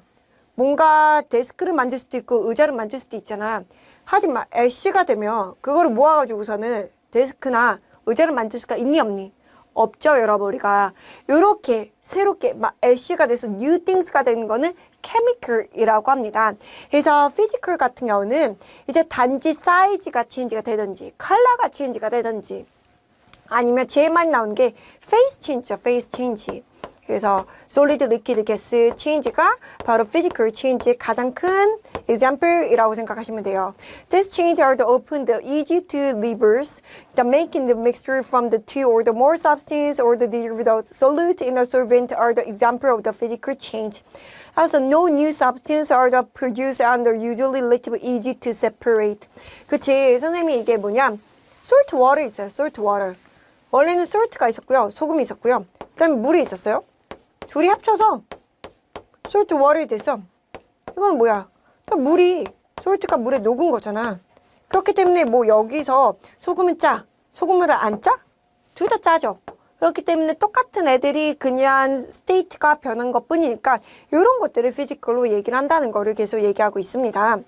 뭔가 데스크를 만들 수도 있고 의자를 만들 수도 있잖아. 하지만 애쉬가 되면 그거를 모아가지고서는 데스크나 의자를 만들 수가 있니 없니? 없죠, 여러분. 우리가 이렇게 새롭게 막 애쉬가 돼서 new things가 되는 거는 chemical이라고 합니다. 그래서 physical 같은 경우는 이제 단지 사이즈가 체인지가 되든지 컬러가 체인지가 되든지 아니면 제일 많이 나오는 게 phase change죠. phase change. 그래서 solid, liquid, gas change가 바로 physical change의 가장 큰 example이라고 생각하시면 돼요. These changes are the open, the easy to reverse, the making the mixture from the two or the more substance or the without solute in a solvent are the example of the physical change. Also, no new substance are the produced and are usually relatively easy to separate. 그치, 선생님이 이게 뭐냐? salt water 있어요, salt water. 원래는 salt가 있었고요, 소금이 있었고요. 그 다음에 물이 있었어요. 둘이 합쳐서 salt water이 됐어. 이건 뭐야? 물이 salt가 물에 녹은 거잖아. 그렇기 때문에 뭐 여기서 소금은 짜, 소금물을 안 짜? 둘 다 짜죠. 그렇기 때문에 똑같은 애들이 그냥 스테이트가 변한 것 뿐이니까 이런 것들을 피지컬로 얘기를 한다는 거를 계속 얘기하고 있습니다.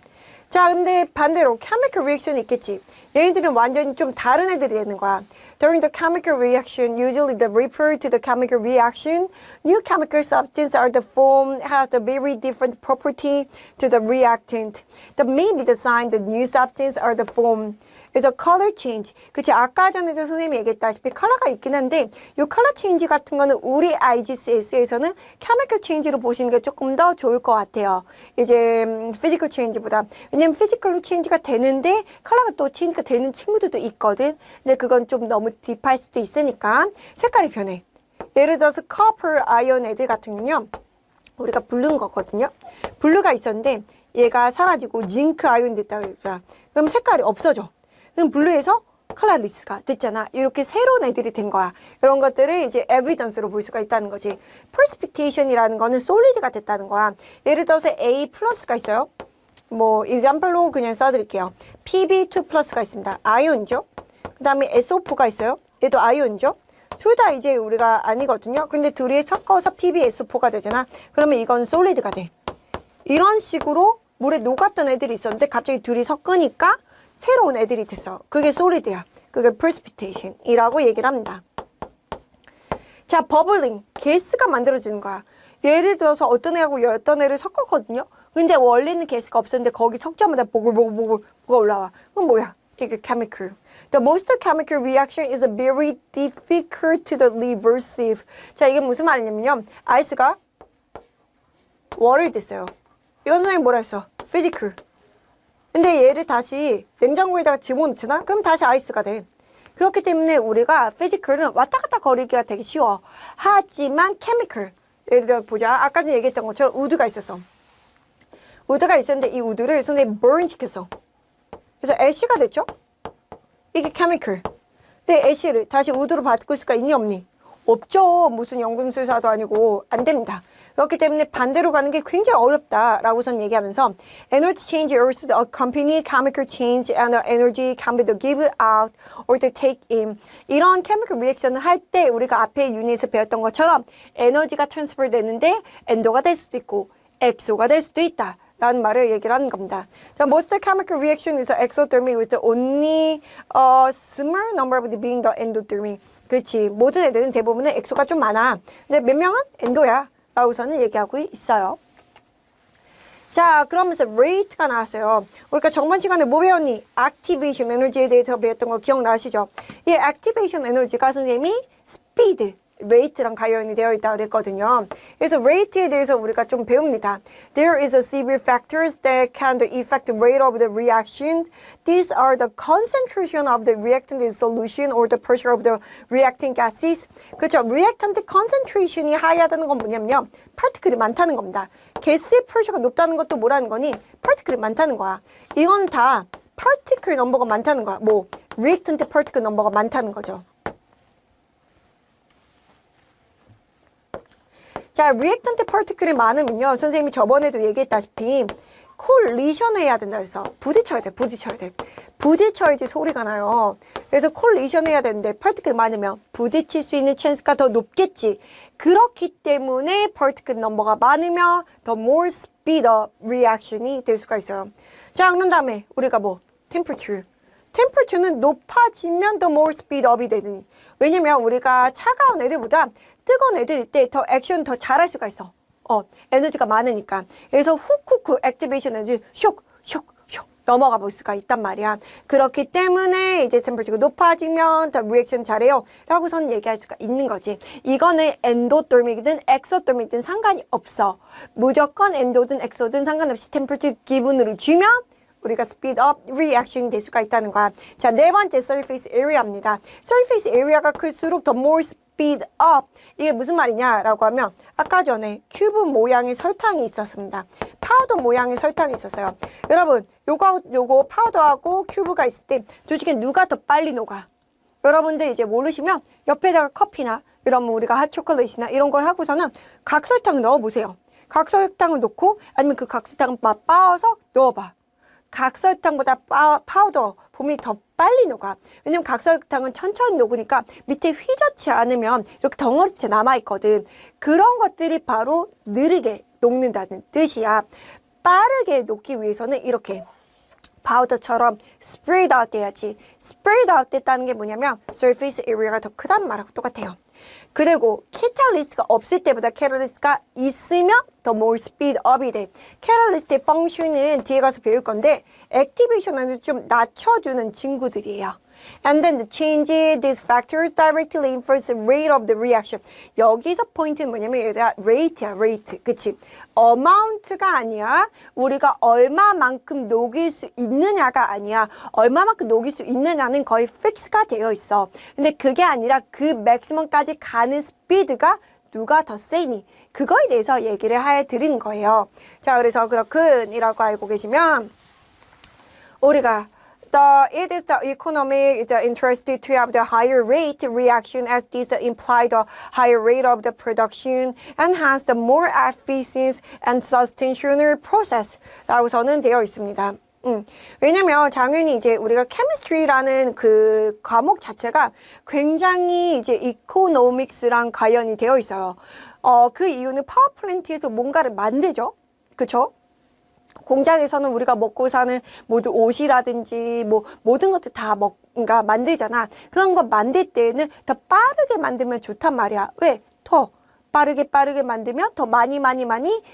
자, 근데 반대로 chemical reaction이 있겠지. 얘네들은 완전히 좀 다른 애들이 되는 거야. During the chemical reaction, usually the refer to the chemical reaction, new chemical substance are the form has a very different property to the reactant. That may be the sign the new substance are the form. 그래서 color change. 그치, 아까 전에도 선생님이 얘기했다시피 컬러가 있긴 한데 이 컬러 체인지 같은 거는 우리 IGCS에서는 chemical change로 보시는 게 조금 더 좋을 것 같아요. 이제 physical change보다. 왜냐면 physical로 change가 되는데 컬러가 또 change가 되는 친구들도 있거든. 근데 그건 좀 너무 딥할 수도 있으니까 색깔이 변해. 예를 들어서 copper ion 애들 같은 경우는요. 우리가 블루인 거거든요. 블루가 있었는데 얘가 사라지고 징크 아이온 됐다고 그러니까 그럼 색깔이 없어져. 그럼 블루에서 컬러리스가 됐잖아. 이렇게 새로운 애들이 된 거야. 이런 것들을 이제 에비던스로 볼 수가 있다는 거지. precipitation이라는 거는 solid가 됐다는 거야. 예를 들어서 A 플러스가 있어요. 뭐 example로 그냥 써드릴게요. PB2 플러스가 있습니다. 아이온이죠. 그 다음에 SO4가 있어요. 얘도 아이온이죠. 둘 다 이제 우리가 아니거든요. 근데 둘이 섞어서 PbSO4가 되잖아. 그러면 이건 solid가 돼. 이런 식으로 물에 녹았던 애들이 있었는데 갑자기 둘이 섞으니까 새로운 애들이 됐어. 그게 solid야. 그게 precipitation이라고 얘기를 합니다. 자, 버블링. 가스가 만들어지는 거야. 예를 들어서 어떤 애하고 어떤 애를 섞었거든요. 근데 원래는 가스가 없었는데 거기 섞자마자 보글보글보글 뭐가 올라와. 그건 뭐야? 이게 chemical. The most chemical reaction is very difficult to the reversive. 자, 이게 무슨 말이냐면요. 아이스가 water 됐어요. 이건 선생님 뭐라 했어? physical. 근데 얘를 다시 냉장고에다가 집어넣잖아? 그럼 다시 아이스가 돼. 그렇기 때문에 우리가 피지컬은 왔다 갔다 거리기가 되게 쉬워. 하지만 케미컬. 예를 들어 보자. 아까 전에 얘기했던 것처럼 우드가 있었어. 우드가 있었는데 이 우드를 선생님이 burn 시켰어. 그래서 애쉬가 됐죠? 이게 케미컬. 근데 애쉬를 다시 우드로 바꿀 수가 있니 없니? 없죠. 무슨 연금술사도 아니고 안 됩니다. 그렇기 때문에 반대로 가는 게 굉장히 어렵다라고 선 얘기하면서 energy change also accompany chemical change and energy can be give out or to take in. 이런 chemical reaction을 할 때 우리가 앞에 유닛에서 배웠던 것처럼 에너지가 트랜스퍼 되는데 엔도가 될 수도 있고 엑소가 될 수도 있다. 라는 말을 얘기를 하는 겁니다. The most chemical reaction is exothermic with the only small number of being the endothermic. 그렇지. 모든 애들은 대부분은 엑소가 좀 많아. 근데 몇 명은 엔도야. 라고서는 얘기하고 있어요. 자, 그러면서 rate가 나왔어요. 우리가 저번 시간에 뭐 배웠니? activation 에너지에 대해서 배웠던 거 기억나시죠? 이 activation 에너지가 선생님이 speed, rate랑 관련이 되어 있다고 그랬거든요. 그래서 rate에 대해서 우리가 좀 배웁니다. There is a severe factors that can affect the rate of the reaction. These are the concentration of the reactant in solution or the pressure of the reacting gases. 그렇죠. reactant concentration이 하이하다는 건 뭐냐면요. 파티클이 많다는 겁니다. 가스의 프레셔가 높다는 것도 뭐라는 거니? 파티클이 많다는 거야. 이건 다 파티클 넘버가 많다는 거야. 뭐 reactant 파티클 넘버가 많다는 거죠. 자, reactant particle이 많으면요. 선생님이 저번에도 얘기했다시피 콜리션을 해야 된다 그래서 부딪혀야 돼. 부딪혀야지 소리가 나요. 그래서 콜리션 해야 되는데 파티클이 많으면 부딪힐 수 있는 찬스가 더 높겠지. 그렇기 때문에 particle 넘버가 많으면 the more speed of reaction이 될 수가 있어요. 자, 그런 다음에 우리가 뭐 temperature는 높아지면 the more speed up이 되니. 왜냐면 우리가 차가운 애들보다 뜨거운 애들일 때 더 액션 더 잘할 수가 있어. 에너지가 많으니까. 그래서 훅 액티베이션 에너지 쇽 넘어가 볼 수가 있단 말이야. 그렇기 때문에 이제 템퍼처가 높아지면 더 리액션 잘해요 라고선 얘기할 수가 있는 거지. 이거는 엔도돌믹이든 엑소돌믹이든 상관이 없어. 무조건 엔도든 엑소든 상관없이 템퍼처 기분으로 주면 우리가 스피드업 리액션이 될 수가 있다는 거야. 자, 네 번째 surface area입니다. surface area가 클수록 the more speed up. 이게 무슨 말이냐라고 하면 아까 전에 큐브 모양의 설탕이 있었습니다. 파우더 모양의 설탕이 있었어요. 여러분, 요거 파우더하고 큐브가 있을 때 둘 중에 누가 더 빨리 녹아? 여러분들 이제 모르시면 옆에다가 커피나 이러면 우리가 핫초콜릿이나 이런 걸 하고서는 각설탕을 넣어보세요. 각설탕을 넣고 아니면 그 각설탕을 빻아서 넣어봐. 각설탕보다 파우더 봄이 더 빨리 녹아. 왜냐면 각설탕은 천천히 녹으니까 밑에 휘젓지 않으면 이렇게 덩어리째 남아있거든. 그런 것들이 바로 느리게 녹는다는 뜻이야. 빠르게 녹기 위해서는 이렇게 파우더처럼 spread out 돼야지. spread out 됐다는 게 뭐냐면 surface area가 더 크다는 말하고 똑같아요. 그리고 catalyst가 없을 때보다 catalyst가 있으면 더 more speed up이 돼. catalyst의 function은 뒤에 가서 배울 건데 activation을 좀 낮춰주는 친구들이에요. And then the change these factors directly influence the rate of the reaction. 여기서 포인트는 뭐냐면 얘들아 rate야, rate. 그치? amount가 아니야. 우리가 얼마만큼 녹일 수 있느냐가 아니야. 얼마만큼 녹일 수 있느냐는 거의 fix가 되어 있어. 근데 그게 아니라 그 maximum까지 가는 스피드가 누가 더 세니? 그거에 대해서 얘기를 해드리는 거예요. 자, 그래서 그렇군이라고 알고 계시면 우리가 it is the economic interest to have the higher rate reaction as this imply the higher rate of the production and has the more efficient and sustainable process 라고서는 되어 있습니다. 왜냐면 당연히 이제 우리가 chemistry라는 그 과목 자체가 굉장히 이제 economics랑 관련이 되어 있어요. 그 이유는 파워플랜트에서 뭔가를 만들죠. 그쵸? 공장에서는 우리가 먹고 사는 모든 옷이라든지 뭐 모든 것들 다 뭔가 만들잖아. 그런 거 만들 때는 더 빠르게 만들면 좋단 말이야. 왜? 더 빠르게 만들면 더 많이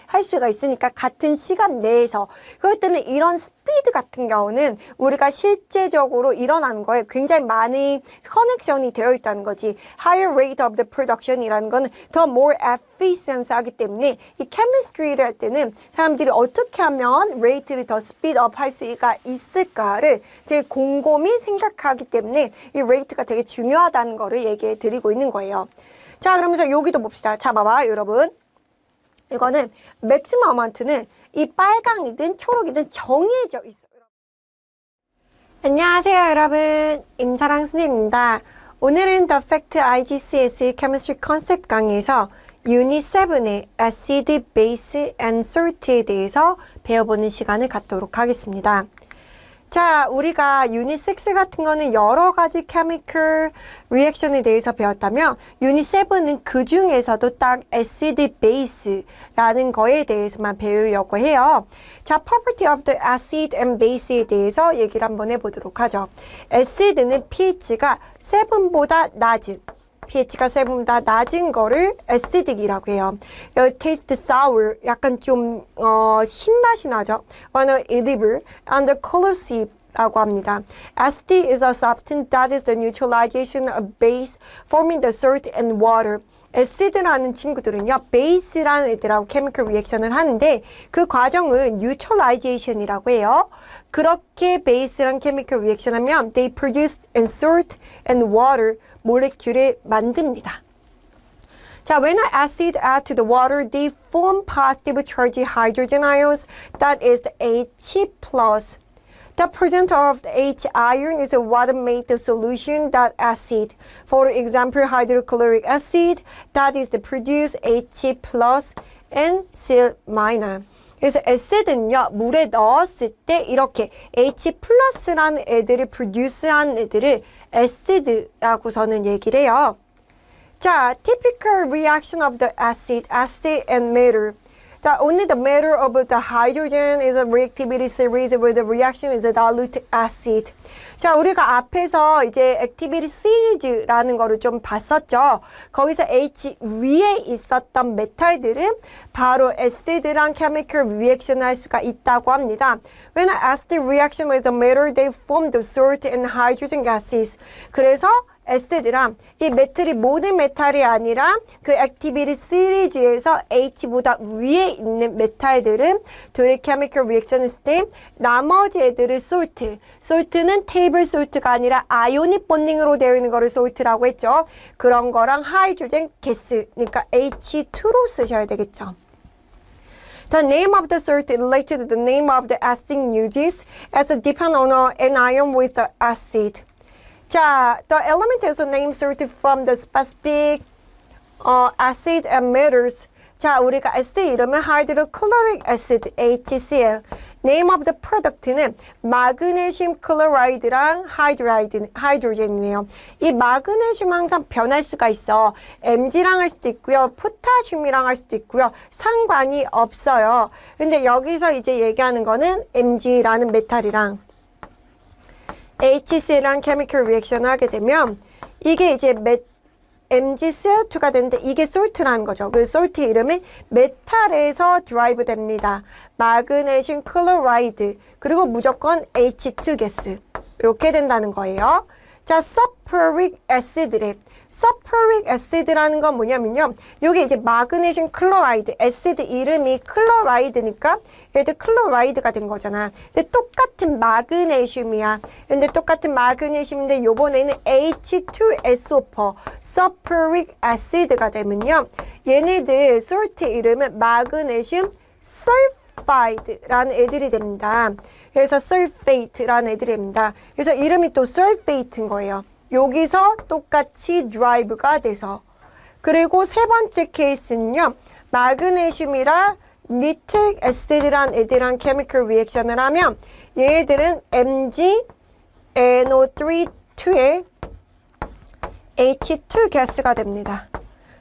할 수가 있으니까 같은 시간 내에서. 그렇기 때문에 이런 스피드 같은 경우는 우리가 실제적으로 일어나는 거에 굉장히 많은 커넥션이 되어 있다는 거지. Higher rate of the production이라는 거는 더 more efficient 하기 때문에 이 chemistry를 할 때는 사람들이 어떻게 하면 rate를 더 speed up 할 수가 있을까를 되게 곰곰이 생각하기 때문에 이 rate가 되게 중요하다는 거를 얘기해 드리고 있는 거예요. 자, 그러면서 여기도 봅시다. 자, 봐봐, 여러분. 이거는 맥시멈 어마운트는 이 빨강이든 초록이든 정해져 있어요. 안녕하세요, 여러분. 임사랑 선생님입니다. 오늘은 The Fact IGCSE Chemistry Concept 강의에서 유닛 7의 Acid, Base and Salt에 대해서 배워보는 시간을 갖도록 하겠습니다. 자, 우리가 유닛 6 같은 거는 여러 가지 케미컬 리액션에 대해서 배웠다면 유닛 7은 그 중에서도 딱 acid base라는 거에 대해서만 배우려고 해요. 자, property of the acid and base에 대해서 얘기를 한번 해보도록 하죠. acid는 pH가 7보다 낮은 pH가 7보다 낮은 거를 acid이라고 해요. taste sour, 약간 좀 신맛이 나죠. Wanna edible and corrosive 라고 합니다. Acid is a substance that is the neutralization of base forming the salt and water. acid라는 친구들은요, base라는 애들하고 chemical reaction을 하는데 그 과정은 neutralization이라고 해요. 그렇게 base랑 chemical reaction 하면 they produce and salt and water 모레큘을 만듭니다. 자, when an acid add to the water, they form positive charged hydrogen ions. That is the H+. The presence of the H ion is what made the solution that acid. For example, hydrochloric acid, that is the produce H+ and Cl-. 그래서 acid는요, 물에 넣었을 때 이렇게 H+라는 애들을 produce한 애들을 acid라고서는 얘기를 해요. 자, typical reaction of the acid and matter. The only the matter of the hydrogen is a reactivity series where the reaction is a dilute acid. 자, 우리가 앞에서 이제 액티비티 시리즈라는 거를 좀 봤었죠. 거기서 H 위에 있었던 메탈들은 바로 애시드랑 케미컬 리액션을 할 수가 있다고 합니다. When an acid reaction with a metal, they form the salt and hydrogen gases. 그래서 애시드랑 이 메탈이 모든 메탈이 아니라 그 액티비티 시리즈에서 H보다 위에 있는 메탈들은 둘이 케미컬 리액션 했을 때 나머지 애들을 솔트는 테이블 솔트가 아니라 아이오닉 본딩으로 되어 있는 거를 솔트라고 했죠. 그런 거랑 하이드로젠 가스, 그러니까 H2로 쓰셔야 되겠죠. The name of the salt is related to the name of the acid uses as a depend on an ion with the acid. 자, the element is named salt from the specific acid and metals. 자, 우리가 acid 이름은 hydrochloric acid, HCl. Name of the product는 마그네슘 클로라이드랑 하이드로젠이네요. 이 마그네슘 항상 변할 수가 있어. Mg랑 할 수도 있고요. 포타슘이랑 할 수도 있고요. 상관이 없어요. 근데 여기서 이제 얘기하는 거는 Mg라는 메탈이랑 HCl랑 케미컬 리액션을 하게 되면 이게 이제 MgCl2가 되는데 이게 솔트라는 거죠. 그 솔트 이름이 메탈에서 드라이브 됩니다. 마그네슘 클로라이드 그리고 무조건 H2 가스 이렇게 된다는 거예요. 자, 서퍼릭 애시드래. 서퍼릭 애시드라는 건 뭐냐면요. 이게 이제 마그네슘 클로라이드, 애시드 이름이 클로라이드니까 얘도 클로라이드가 된 거잖아. 근데 똑같은 마그네슘이야. 근데 똑같은 마그네슘인데 요번에는 H2SO4, 서퍼릭 애시드가 되면요. 얘네들 솔트 이름은 마그네슘 설파이드라는 애들이 됩니다. 그래서 설페이트라는 애들이 됩니다. 그래서 이름이 또 설페이트인 거예요. 여기서 똑같이 드라이브가 돼서. 그리고 세 번째 케이스는요. 마그네슘이랑 니트릭 애시드란 애들이랑 케미컬 리액션을 하면 얘들은 MgNO3 2에 H2 가스가 됩니다.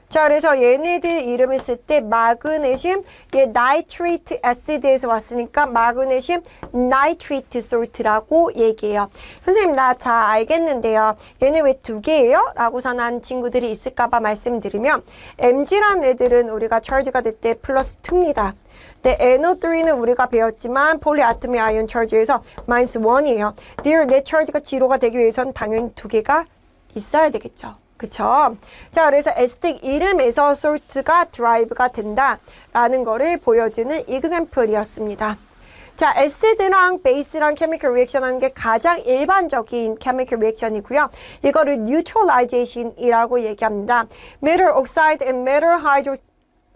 자, 그래서 얘네들 이름을 쓸 때 마그네슘, 얘 나이트레이트 애시드에서 왔으니까 마그네슘 나이트레이트 솔트라고 얘기해요. 선생님 나 잘 알겠는데요. 얘네 왜 두 개예요? 라고서 난 친구들이 있을까봐 말씀드리면 Mg라는 애들은 우리가 charge가 될 때 플러스 2입니다. 근데 NO3는 우리가 배웠지만 폴리아토믹 아이온 charge에서 마이너스 1이에요. 내 charge가 제로가 되기 위해서는 당연히 두 개가 있어야 되겠죠. 그쵸? 자, 그래서 에스틱 이름에서 솔트가 드라이브가 된다라는 거를 보여주는 example이었습니다. 자, 애시드랑 베이스랑 케미컬 리액션 하는 게 가장 일반적인 케미컬 리액션이고요. 이거를 neutralization이라고 얘기합니다. Metal oxide and metal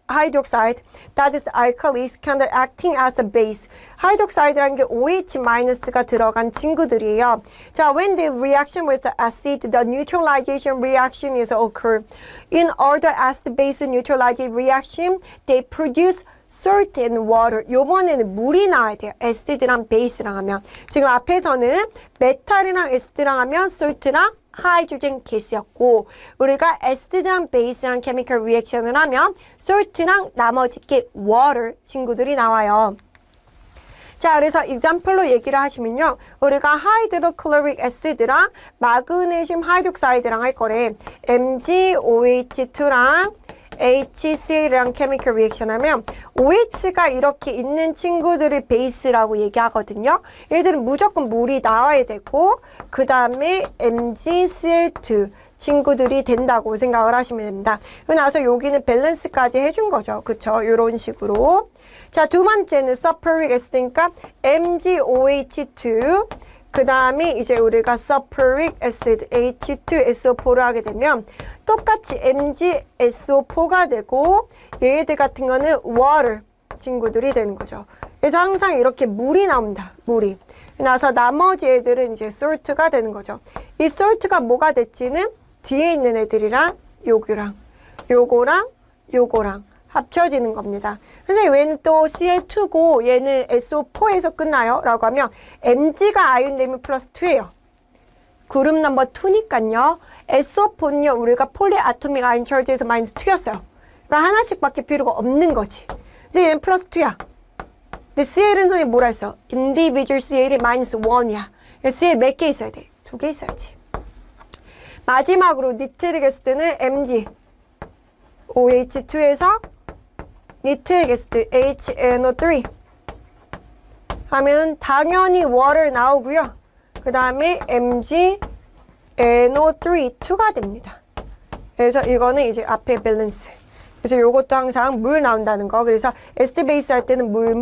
hydroxide, that is the alkalis, kind of acting as a base. 하이드록사이드라는 게 OH-가 들어간 친구들이에요. 자, when the reaction with the acid, the neutralization reaction is occur. In order acid-base neutralization reaction, they produce salt and water. 요번에는 물이 나와야 돼요. 애시드랑 베이스랑 하면. 지금 앞에서는 메탈이랑 애시드랑 하면 salt랑 하이드로젠 가스였고 우리가 애시드랑 베이스랑 케미컬 리액션을 하면 salt랑 나머지 게 water 친구들이 나와요. 자, 그래서 example로 얘기를 하시면요. 우리가 하이드로클로릭 애시드랑 마그네슘 하이드록사이드랑 할 거래. MgOH2랑 HCl이랑 케미컬 리액션 하면 OH가 이렇게 있는 친구들을 베이스라고 얘기하거든요. 얘들은 무조건 물이 나와야 되고 그 다음에 MgCl2 친구들이 된다고 생각을 하시면 됩니다. 그리고 나서 여기는 밸런스까지 해준 거죠. 그쵸? 이런 식으로. 자, 두 번째는 서퍼릭 애시드니까 MgOH2 그 다음에 이제 우리가 서퍼릭 애시드 H2SO4를 하게 되면 똑같이 MgSO4가 되고 얘들 같은 거는 water 친구들이 되는 거죠. 그래서 항상 이렇게 물이 나옵니다. 물이. 나서 나머지 애들은 이제 salt가 되는 거죠. 이 salt가 뭐가 됐지는 뒤에 있는 애들이랑 요거랑 요거랑 합쳐지는 겁니다. 선생님 얘는 또 Cl2고 얘는 SO4에서 끝나요? 라고 하면 Mg가 아이온 되면 플러스 2예요. 그룹 넘버 2니까요. SO4는요. 우리가 폴리아토믹 아이온 charge에서 마이너스 2였어요. 그러니까 하나씩 밖에 필요가 없는 거지. 근데 얘는 플러스 2야. 근데 CL은 선생님이 뭐라 했어? individual CL이 마이너스 1이야. CL 몇 개 있어야 돼? 2개 있어야지. 마지막으로 니트릭 애시드는 Mg OH2에서 니트릭 애시드 HNO3 하면 당연히 water 나오고요. 그 다음에 Mg NO3 2가 됩니다. 그래서 이거는 이제 앞에 밸런스. 그래서 요것도 항상 물 나온다는 거. 그래서 에스드 베이스 할 때는 물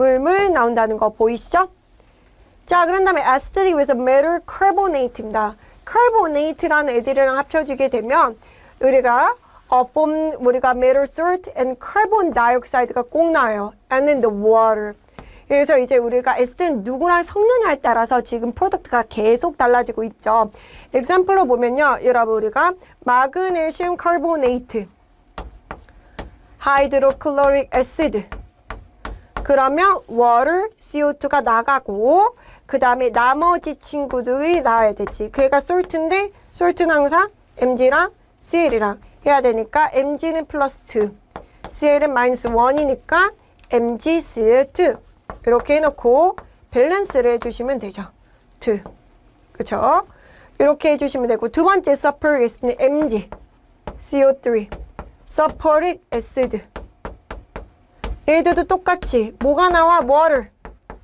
나온다는 거 보이시죠? 자, 그런 다음에 acidic with metal carbonate입니다. carbonate라는 애들이랑 합쳐지게 되면 우리가 우리가 metal salt and carbon dioxide가 꼭 나와요. And then the water. 그래서 이제 우리가 에스드는 누구랑 섞느냐에 따라서 지금 프로덕트가 계속 달라지고 있죠. example로 보면요. 여러분 우리가 마그네슘 카보네이트, 하이드로클로릭 애시드 그러면 water, CO2가 나가고 그 다음에 나머지 친구들이 나와야 되지. 그애가 salt인데 salt는 항상 Mg랑 CL이랑 해야 되니까 Mg는 플러스 2, CL은 마이너스 1이니까 MgCl2 이렇게 해놓고 밸런스를 해주시면 되죠. 2. 그쵸? 이렇게 해주시면 되고 두 번째 sulfuric acid는 Mg, CO3, sulfuric acid 얘들도 똑같이 뭐가 나와? water,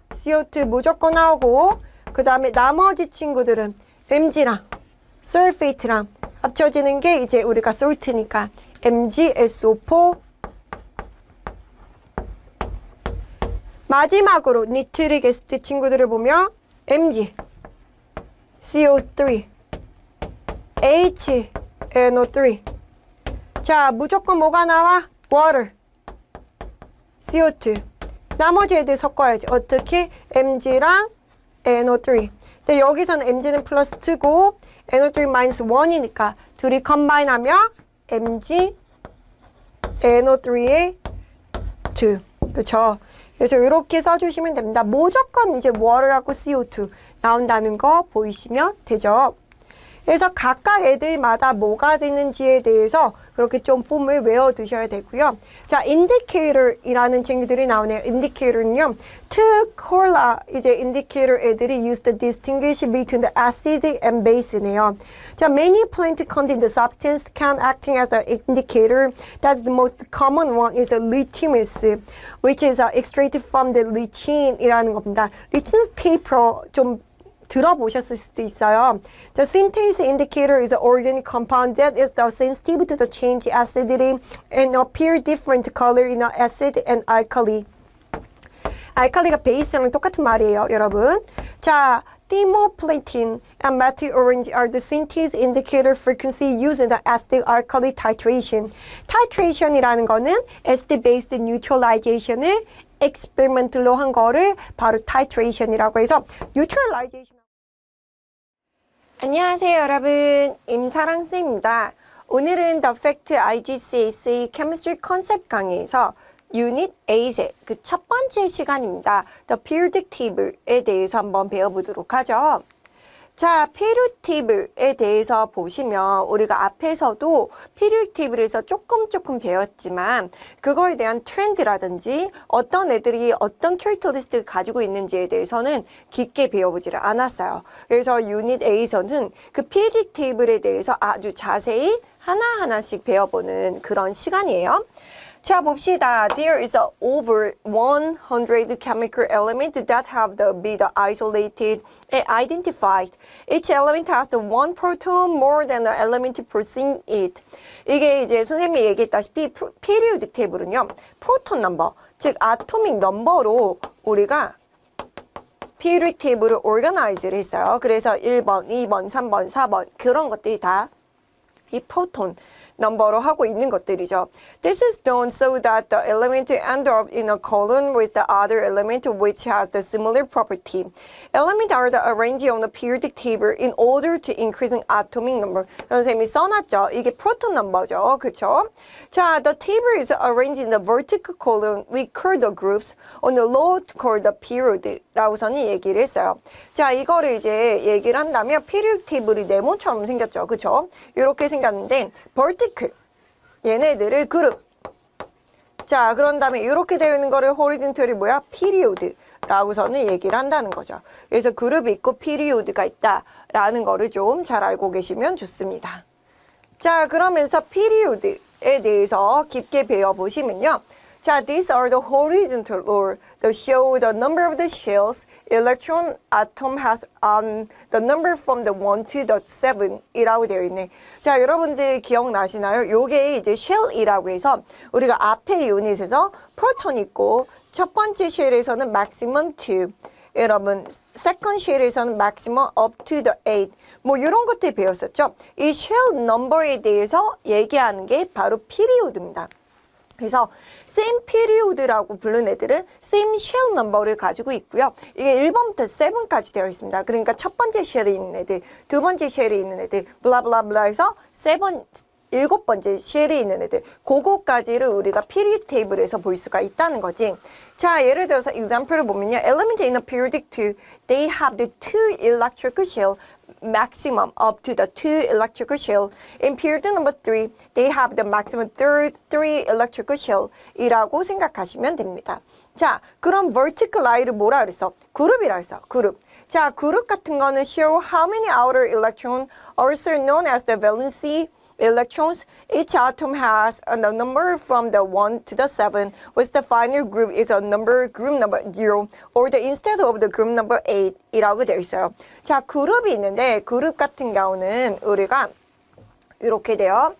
CO2 무조건 나오고 그 다음에 나머지 친구들은 Mg랑 sulfate랑 합쳐지는 게 이제 우리가 salt니까 MgSO4 마지막으로 니트릭 애시드 친구들을 보면 Mg, CO3, HNO3 자 무조건 뭐가 나와? water, CO2 나머지 애들 섞어야지. 어떻게? Mg랑 NO3 근데 여기서는 Mg는 플러스 2고 NO3 마이너스 1이니까 둘이 컴바인하면 Mg, NO3의 2 그쵸? 그래서 이렇게 써주시면 됩니다. 무조건 이제 water하고 CO2 나온다는 거 보이시면 되죠. 그래서 각각 애들마다 뭐가 되는지에 대해서 그렇게 좀 폼을 외워두셔야 되고요. 자, indicator이라는 친구들이 나오네요. indicator는요. to cola 이제 indicator 애들이 used to distinguish between the acid and base네요. 자, many plant contain the substance can acting as an indicator. That's the most common one is a litmus, which is extracted from the lichin이라는 겁니다. litmus paper 좀 들어보셨을 수도 있어요. The synthase indicator is an organic compound that is sensitive to the change acidity and appear different color in acid and alkali. 알칼리가 베이스랑 똑같은 말이에요, 여러분. 자, thymoplatin and methyl orange are the synthase indicator frequency used in the acid alkali titration. titration이라는 거는 acid based neutralization을 experimental로 한 거를 바로 titration이라고 해서 neutralization. 안녕하세요 여러분, 임사랑 쌤입니다. 오늘은 The Fact IGCSE Chemistry Concept 강의에서 유닛 8의 그 첫 번째 시간입니다. The Periodic Table에 대해서 한번 배워보도록 하죠. 자, Periodic Table에 대해서 보시면 우리가 앞에서도 Periodic Table에서 조금 배웠지만 그거에 대한 트렌드라든지 어떤 애들이 어떤 캐릭터리스틱을 가지고 있는지에 대해서는 깊게 배워보지를 않았어요. 그래서 유닛 A에서는 그 Periodic Table에 대해서 아주 자세히 하나하나씩 배워보는 그런 시간이에요. 자, 봅시다. There is over 100 chemical elements that have been isolated and identified. Each element has one proton more than the element preceding it. 이게 이제 선생님이 얘기했다시피 periodic table은요. 프로톤 넘버, 즉 아토믹 넘버로 우리가 periodic table을 organize를 했어요. 그래서 1번, 2번, 3번, 4번 그런 것들이 다 이 프로톤 넘버로 하고 있는 것들이죠. This is done so that the element end up in a column with the other element which has the similar property. Elements are arranged on the periodic table in order to increase atomic number. 선생님이 써놨죠. 이게 프로톤 넘버죠. 그렇죠? 자, the table is arranged in the vertical column. We call the groups. On the low called the period. 라고서는 얘기를 했어요. 자, 이거를 이제 얘기를 한다면 periodic table이 네모처럼 생겼죠. 그렇죠? 이렇게 생겼는데 vertical 얘네들을 그룹 자, 그런 다음에 이렇게 되어 있는 거를 horizontal이 뭐야? period라고서는 얘기를 한다는 거죠. 그래서 그룹이 있고 period가 있다라는 거를 좀 잘 알고 계시면 좋습니다. 자, 그러면서 period에 대해서 깊게 배워보시면요. 자, these are the horizontal law that show the number of the shells electron atom has on the number from the 1 to the 7 이라고 되어 있네. 자, 여러분들 기억나시나요? 요게 이제 shell이라고 해서 우리가 앞에 유닛에서 프로톤 있고 첫 번째 쉘에서는 maximum 2 여러분 second 쉘에서는 maximum up to the 8 뭐 이런 것들 배웠었죠. 이 shell number에 대해서 얘기하는 게 바로 period입니다. 그래서 same period라고 부르는 애들은 same shell number를 가지고 있고요. 이게 1번부터 7까지 되어 있습니다. 그러니까 첫 번째 쉘에 있는 애들, 두 번째 쉘에 있는 애들, 블라블라블라 해서 7번째 쉘에 있는 애들, 그거까지를 우리가 period table에서 볼 수가 있다는 거지. 자, 예를 들어서 example을 보면요. element in a periodic 2, they have the 2 electrical shell maximum up to the 2 electrical shell. In period number 3, they have the maximum 3 electrical shell 이라고 생각하시면 됩니다. 자, 그럼 vertical line을 뭐라 그랬어? 그룹이라 했어. 그룹. 자, 그룹 같은 거는 show how many outer electrons, also known as the valency electrons. Each atom has a number from the 1 to the 7, with the final group is a number, group number 0, or the instead of the group number 8 이라고 되어 있어요. 자, 그룹이 있는데 그룹 같은 경우는 우리가 이렇게 돼요.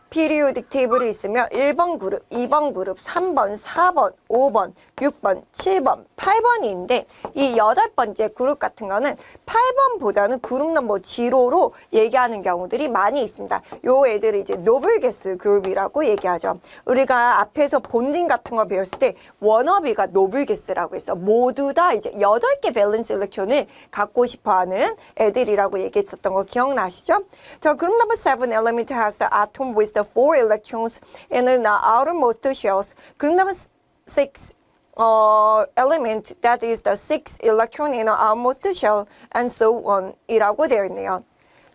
periodic table이 있으면 1번 그룹, 2번 그룹, 3번, 4번, 5번, 6번, 7번, 8번이 있는데 이 8번째 그룹 같은 거는 8번보다는 그룹 넘버 0로 얘기하는 경우들이 많이 있습니다. 요 애들을 이제 노블 게스 그룹이라고 얘기하죠. 우리가 앞에서 본딩 같은 거 배웠을 때 워너비가 노블 게스라고 해서 모두 다 이제 8개 밸런스 일렉트론을 갖고 싶어 하는 애들이라고 얘기했었던 거 기억나시죠? 자, 그룹 넘버 7 element has the atom with the 4 electrons in the outermost shells. Group number 6 element that is the 6 electron in the outermost shell and so on 이라고 되어 있네요.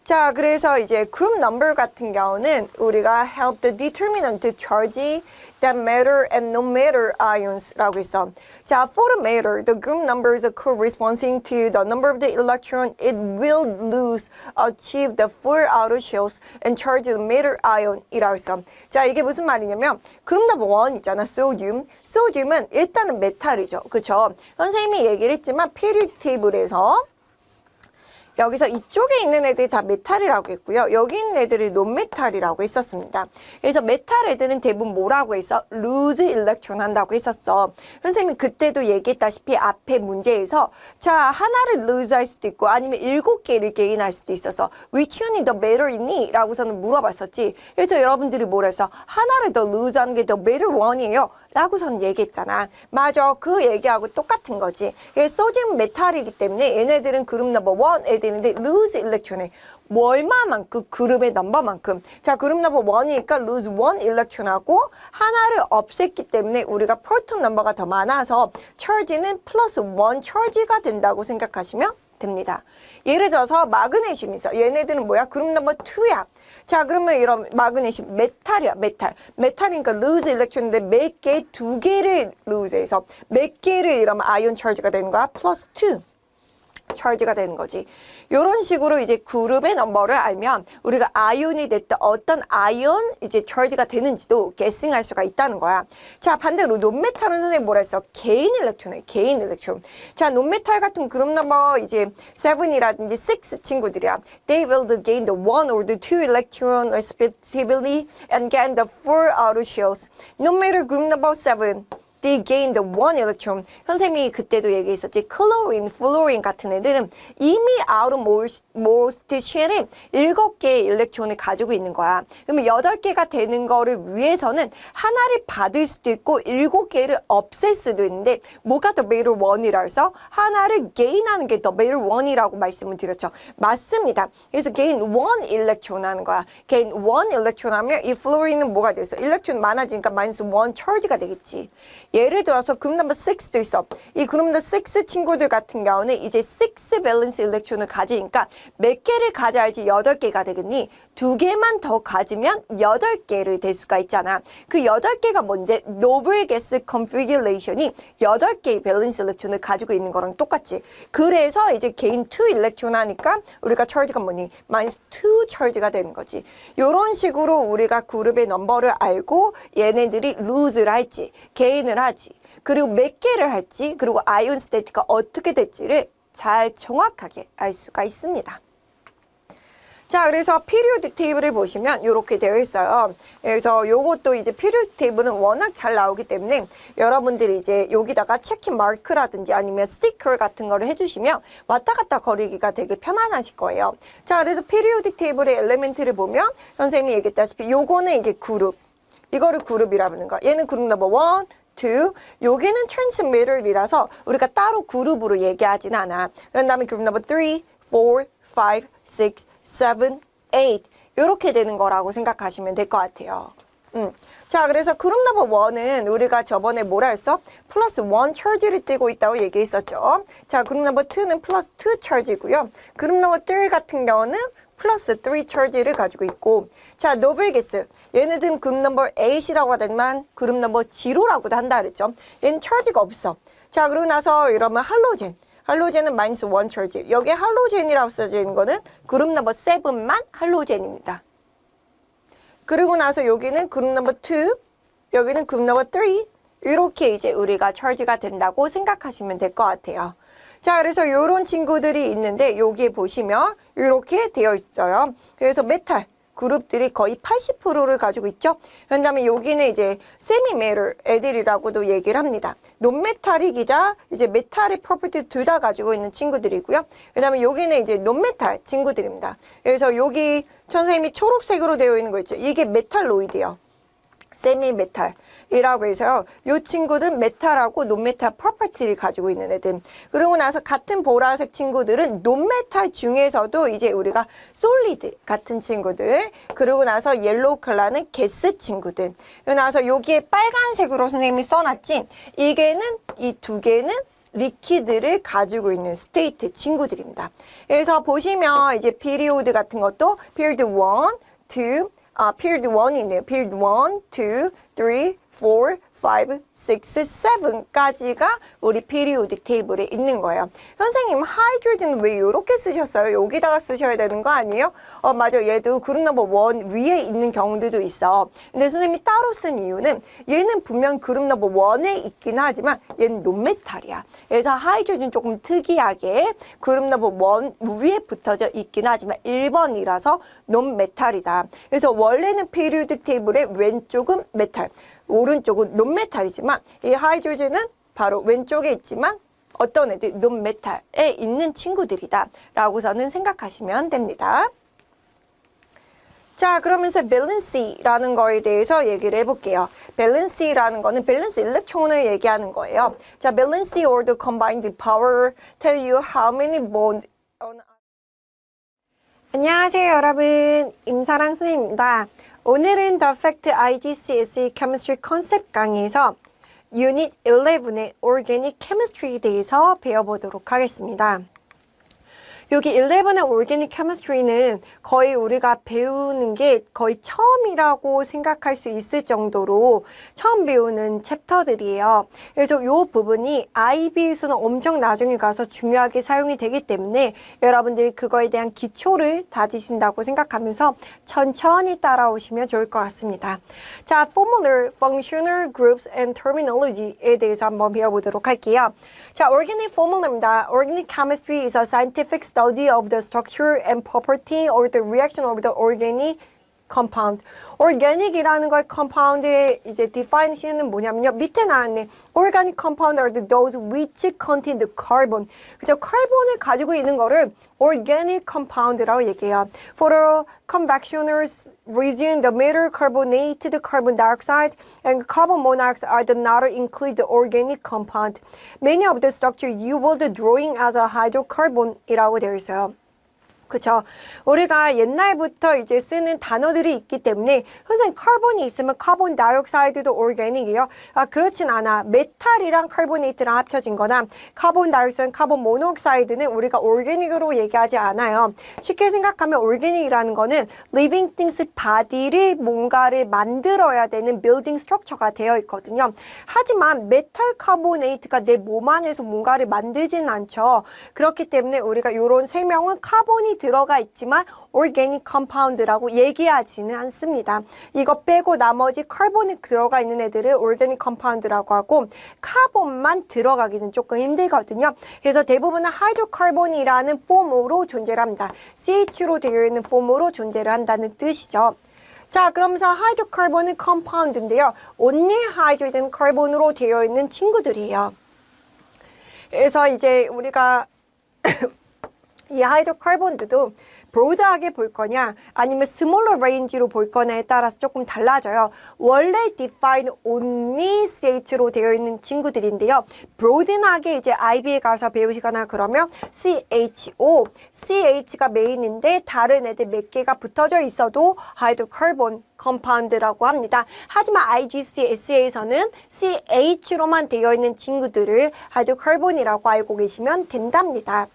자, 그래서 이제 group number 같은 경우는 우리가 help the determinant charge that matter and no matter ions라고 있어. 자, for the matter, the group numbers corresponding to the number of the electron it will lose achieve the full outer shells and charge the matter ion 이라고 있어. 자, 이게 무슨 말이냐면 group number 1 있잖아, sodium. sodium은 일단은 메탈이죠, 그렇죠? 선생님이 얘기를 했지만 periodic table에서 여기서 이쪽에 있는 애들이 다 메탈이라고 했고요. 여기 있는 애들이 논메탈이라고 했었습니다. 그래서 메탈 애들은 대부분 뭐라고 했어? lose electron 한다고 했었어. 선생님이 그때도 얘기했다시피 앞에 문제에서 자, 하나를 lose 할 수도 있고 아니면 7개를 gain 할 수도 있어서 which one is the better 있니? 라고서는 물어봤었지. 그래서 여러분들이 뭐라 했어? 하나를 더 lose 하는 게 더 better one이에요. 라고서는 얘기했잖아. 맞아. 그 얘기하고 똑같은 거지. 소디움 메탈이기 때문에 얘네들은 그룹 넘버 1 애들인데 lose electron에 얼마만큼 그룹의 넘버만큼 자 그룹 넘버 1이니까 lose 1 electron하고 하나를 없앴기 때문에 우리가 proton 넘버가 더 많아서 charge는 플러스 1 charge가 된다고 생각하시면 됩니다. 예를 들어서 마그네슘이 있어. 얘네들은 뭐야? 그룹 넘버 2야. 자, 그러면 이런 마그네슘 메탈이야, 메탈. 메탈이니까 lose electron인데 몇 개, 2개를 lose해서 몇 개를 이러면 아이온 charge가 되는 거야? 플러스 2. charge가 되는 거지. 이런 식으로 이제 그룹의 넘버를 알면 우리가 아이온이 됐다 어떤 아이온 이제 charge가 되는지도 guessing할 수가 있다는 거야. 자, 반대로 논메탈은 선생님 뭐라 했어? 개인 일렉트론이에요. 개인 일렉트론. 자, 논메탈 같은 그룹 넘버 이제 7이라든지 6 친구들이야. They will gain the 1 or the 2 electron respectively and gain the 4 outer shells. No matter group number 7. They gain the 1 electron. 선생님이 그때도 얘기했었지. 클로린, 플로린 같은 애들은 이미 outermost shell에 7개의 일렉트론을 가지고 있는 거야. 그러면 8개가 되는 거를 위해서는 하나를 받을 수도 있고 7개를 없앨 수도 있는데 뭐가 더 better one이라 해서 하나를 gain하는 게 더 better one이라고 말씀을 드렸죠. 맞습니다. 그래서 gain 1 electron 하는 거야. gain 1 electron 하면 이 플로린은 뭐가 됐어? 일렉트론 많아지니까 마이너스 1 charge가 되겠지. 예를 들어서 그룹 넘버 6도 있어. 이 그룹 넘버 6 친구들 같은 경우는 이제 6 밸런스 일렉트론을 가지니까 몇 개를 가져야지 8개가 되겠니? 2개만 더 가지면 8개를 될 수가 있잖아. 그 8개가 뭔데? 노블 게스 컨피규레이션이 8개의 밸런스 일렉트론을 가지고 있는 거랑 똑같지. 그래서 이제 개인 2 일렉트론 하니까 우리가 charge가 뭐니? 마이너스 2 charge가 되는 거지. 이런 식으로 우리가 그룹의 넘버를 알고 얘네들이 lose를 할지 gain을 하지. 그리고 몇 개를 할지 그리고 아이온 스테이트가 어떻게 될지를 잘 정확하게 알 수가 있습니다. 자, 그래서 periodic table을 보시면 이렇게 되어 있어요. 그래서 요것도 이제 periodic table은 워낙 잘 나오기 때문에 여러분들이 이제 여기다가 체크 마크라든지 아니면 스티커 같은 거를 해주시면 왔다 갔다 거리기가 되게 편안하실 거예요. 자, 그래서 periodic table의 엘리멘트를 보면 선생님이 얘기했다시피 요거는 이제 그룹. 이거를 그룹이라 부르는 거. 얘는 그룹 넘버 1, 2, 여기는 transmitter이라서 우리가 따로 그룹으로 얘기하진 않아. 그 다음에 그룹 넘버 3, 4, 5, 6, 7, 8 이렇게 되는 거라고 생각하시면 될 것 같아요. 자, 그래서 그룹 넘버 1은 우리가 저번에 뭐라 했어? 플러스 1 charge를 띄고 있다고 얘기했었죠. 자, 그룹 넘버 2는 플러스 2 charge고요. 그룹 넘버 3 같은 경우는 플러스 3 charge를 가지고 있고, 자, 노블 게스 얘네들은 그룹 넘버 8이라고 하더니만 그룹 넘버 0라고도 한다 그랬죠. 얘는 charge가 없어. 자, 그러고 나서 이러면 할로젠은 마이너스 1 charge. 여기에 할로젠이라고 써져 있는 거는 그룹 넘버 7만 할로젠입니다. 그리고 나서 여기는 그룹 넘버 2, 여기는 그룹 넘버 3 이렇게 이제 우리가 charge가 된다고 생각하시면 될 것 같아요. 자, 그래서 이런 친구들이 있는데 여기에 보시면 이렇게 되어 있어요. 그래서 메탈 그룹들이 거의 80%를 가지고 있죠. 그 다음에 여기는 이제 세미메탈 애들이라고도 얘기를 합니다. 논메탈이기자 이제 메탈의 프로퍼티 둘 다 가지고 있는 친구들이고요. 그 다음에 여기는 이제 논메탈 친구들입니다. 그래서 여기 선생님이 초록색으로 되어 있는 거 있죠. 이게 메탈로이드예요. 세미메탈이라고 해서요. 이 친구들은 메탈하고 논메탈 프로퍼티를 가지고 있는 애들. 그리고 나서 같은 보라색 친구들은 논메탈 중에서도 이제 우리가 솔리드 같은 친구들. 그리고 나서 옐로우 컬러는 게스 친구들. 그리고 나서 여기에 빨간색으로 선생님이 써놨지. 이게는 이 두 개는 리퀴드를 가지고 있는 스테이트 친구들입니다. 그래서 보시면 이제 피리오드 같은 것도 period 1, 2, period 1이 있네요. period 1, 2, 3, 4, 5, 6, 7까지가 우리 periodic table에 있는 거예요. 선생님, hydrogen 왜 이렇게 쓰셨어요? 여기다가 쓰셔야 되는 거 아니에요? 맞아. 얘도 그룹 넘버 1 위에 있는 경우들도 있어. 근데 선생님이 따로 쓴 이유는 얘는 분명 그룹 넘버 1에 있긴 하지만 얘는 논메탈이야. 그래서 hydrogen 조금 특이하게 그룹 넘버 1 위에 붙어져 있긴 하지만 1번이라서 논메탈이다. 그래서 원래는 periodic table의 왼쪽은 메탈, 오른쪽은 논메탈이지만 이 하이드로젠은 바로 왼쪽에 있지만 어떤 애들 논메탈에 있는 친구들이다 라고서는 생각하시면 됩니다. 자, 그러면서 밸런시라는 거에 대해서 얘기를 해볼게요. 밸런시라는 거는 밸런스 일렉트론을 얘기하는 거예요. 자, 밸런시 or the combined power tell you how many bonds on... 안녕하세요, 여러분. 임사랑 선생님입니다. 오늘은 The Fact IGCSE Chemistry Concept 강의에서 Unit 11의 Organic Chemistry에 대해서 배워보도록 하겠습니다. 여기 11의 Organic Chemistry는 거의 우리가 배우는 게 거의 처음이라고 생각할 수 있을 정도로 처음 배우는 챕터들이에요. 그래서 이 부분이 IB에서는 엄청 나중에 가서 중요하게 사용이 되기 때문에 여러분들이 그거에 대한 기초를 다지신다고 생각하면서 천천히 따라오시면 좋을 것 같습니다. 자, Formula, Functional Groups and Terminology에 대해서 한번 배워보도록 할게요. 자, Organic Formula입니다. Organic Chemistry is a scientific study of the structure and property or the reaction of the organic compound. Organic이라는 걸 compound의 이제 definition은 뭐냐면요. 밑에 나왔네. Organic compound are those which contain the carbon. 그죠? 카본을 가지고 있는 거를 organic compound라고 얘기해요. For the convectioners region, the metal carbonated carbon dioxide and carbon monoxide are not include the organic compound. Many of the structure you will drawing as a hydrocarbon이라고 되어 있어요. 그쵸. 우리가 옛날부터 이제 쓰는 단어들이 있기 때문에 선생님 카본이 있으면 카본 다이옥사이드도 오르게닉이에요. 아 그렇진 않아. 메탈이랑 카보네이트랑 합쳐진 거나 카본 다이옥사이드, 카본 모노옥사이드는 우리가 오르게닉으로 얘기하지 않아요. 쉽게 생각하면 오르게닉이라는 거는 living things body를 뭔가를 만들어야 되는 building structure가 되어 있거든요. 하지만 메탈 카보네이트가 내 몸 안에서 뭔가를 만들지는 않죠. 그렇기 때문에 우리가 이런 설명은 카본이 들어가 있지만 organic compound라고 얘기하지는 않습니다. 이거 빼고 나머지 카본이 들어가 있는 애들을 organic compound라고 하고 카본만 들어가기는 조금 힘들거든요. 그래서 대부분은 하이드로카본이라는 폼으로 존재를 합니다. CH로 되어 있는 폼으로 존재를 한다는 뜻이죠. 자, 그러면서 하이드로카본은 컴파운드인데요. only hydrogen carbon으로 되어 있는 친구들이에요. 그래서 이제 우리가 이 하이드로카본들도 브로드하게 볼 거냐 아니면 스몰러 레인지로 볼 거냐에 따라서 조금 달라져요. 원래 define only CH로 되어 있는 친구들인데요. 브로드하게 이제 IB에 가서 배우시거나 그러면 CHO, CH가 메인인데 다른 애들 몇 개가 붙어져 있어도 하이드로카본 컴파운드라고 합니다. 하지만 IGCSE에서는 CH로만 되어 있는 친구들을 하이드로카본이라고 알고 계시면 된답니다.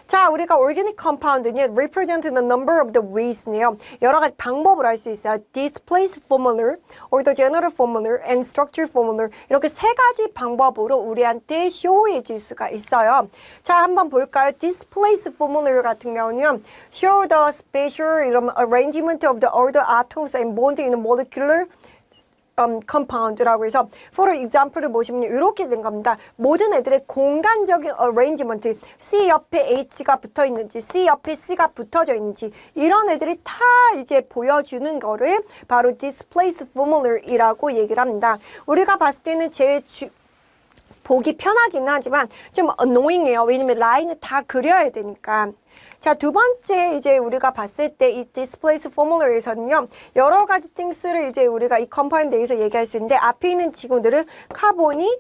자, 우리가 organic compound는 represent the number of the ways네요. 여러 가지 방법을 알 수 있어요. displace formula, or the general formula, and structure formula. 이렇게 세 가지 방법으로 우리한테 show해 줄 수가 있어요. 자, 한번 볼까요? displace formula 같은 경우는 show the spatial arrangement of the order atoms and bond in a molecular compound라고 해서 for example을 보시면 이렇게 된 겁니다. 모든 애들의 공간적인 arrangement, C 옆에 H가 붙어 있는지, C 옆에 C가 붙어져 있는지 이런 애들이 다 이제 보여주는 거를 바로 displace formula이라고 얘기를 합니다. 우리가 봤을 때는 제일 보기 편하긴 하지만 좀 annoying해요. 왜냐면 라인을 다 그려야 되니까. 자, 두 번째 이제 우리가 봤을 때 이 displace formula에서는요. 여러 가지 things를 이제 우리가 이 컴파운드에서 얘기할 수 있는데 앞에 있는 친구들은 카본이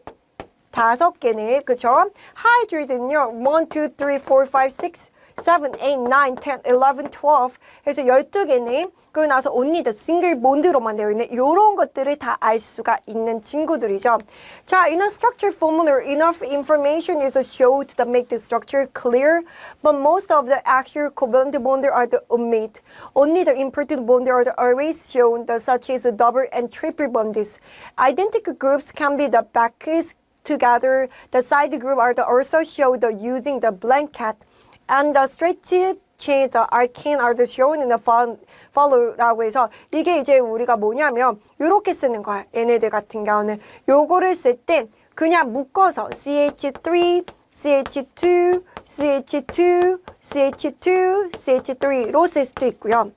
5개네. 그쵸? 하이드로젠은요. 1, 2, 3, 4, 5, 6, 7, 8, 9, 10, 11, 12 해서 12개네. 그리고 나서 only the single bond로만 되어 있는 이런 것들을 다 알 수가 있는 친구들이죠. 자, in a structure formula, enough information is shown to make the structure clear, but most of the actual covalent bonds are the omit. Only the important bonds are always shown, such as double and triple bonds. Identical groups can be the backers together. The side group are also shown using the blanket, and the straight chains are shown in the follow라고 해서 이게 이제 우리가 뭐냐면 이렇게 쓰는 거야. 얘네들 같은 경우는 요거를 쓸 때 그냥 묶어서 CH3, CH2, CH2, CH2, CH3로 쓸 수도 있고요.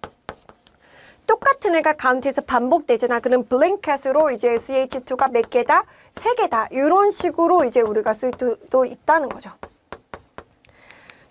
똑같은 애가 가운데에서 반복되잖아. 그럼 블랭켓으로 이제 CH2가 몇 개다? 3개다. 이런 식으로 이제 우리가 쓸 수도 있다는 거죠.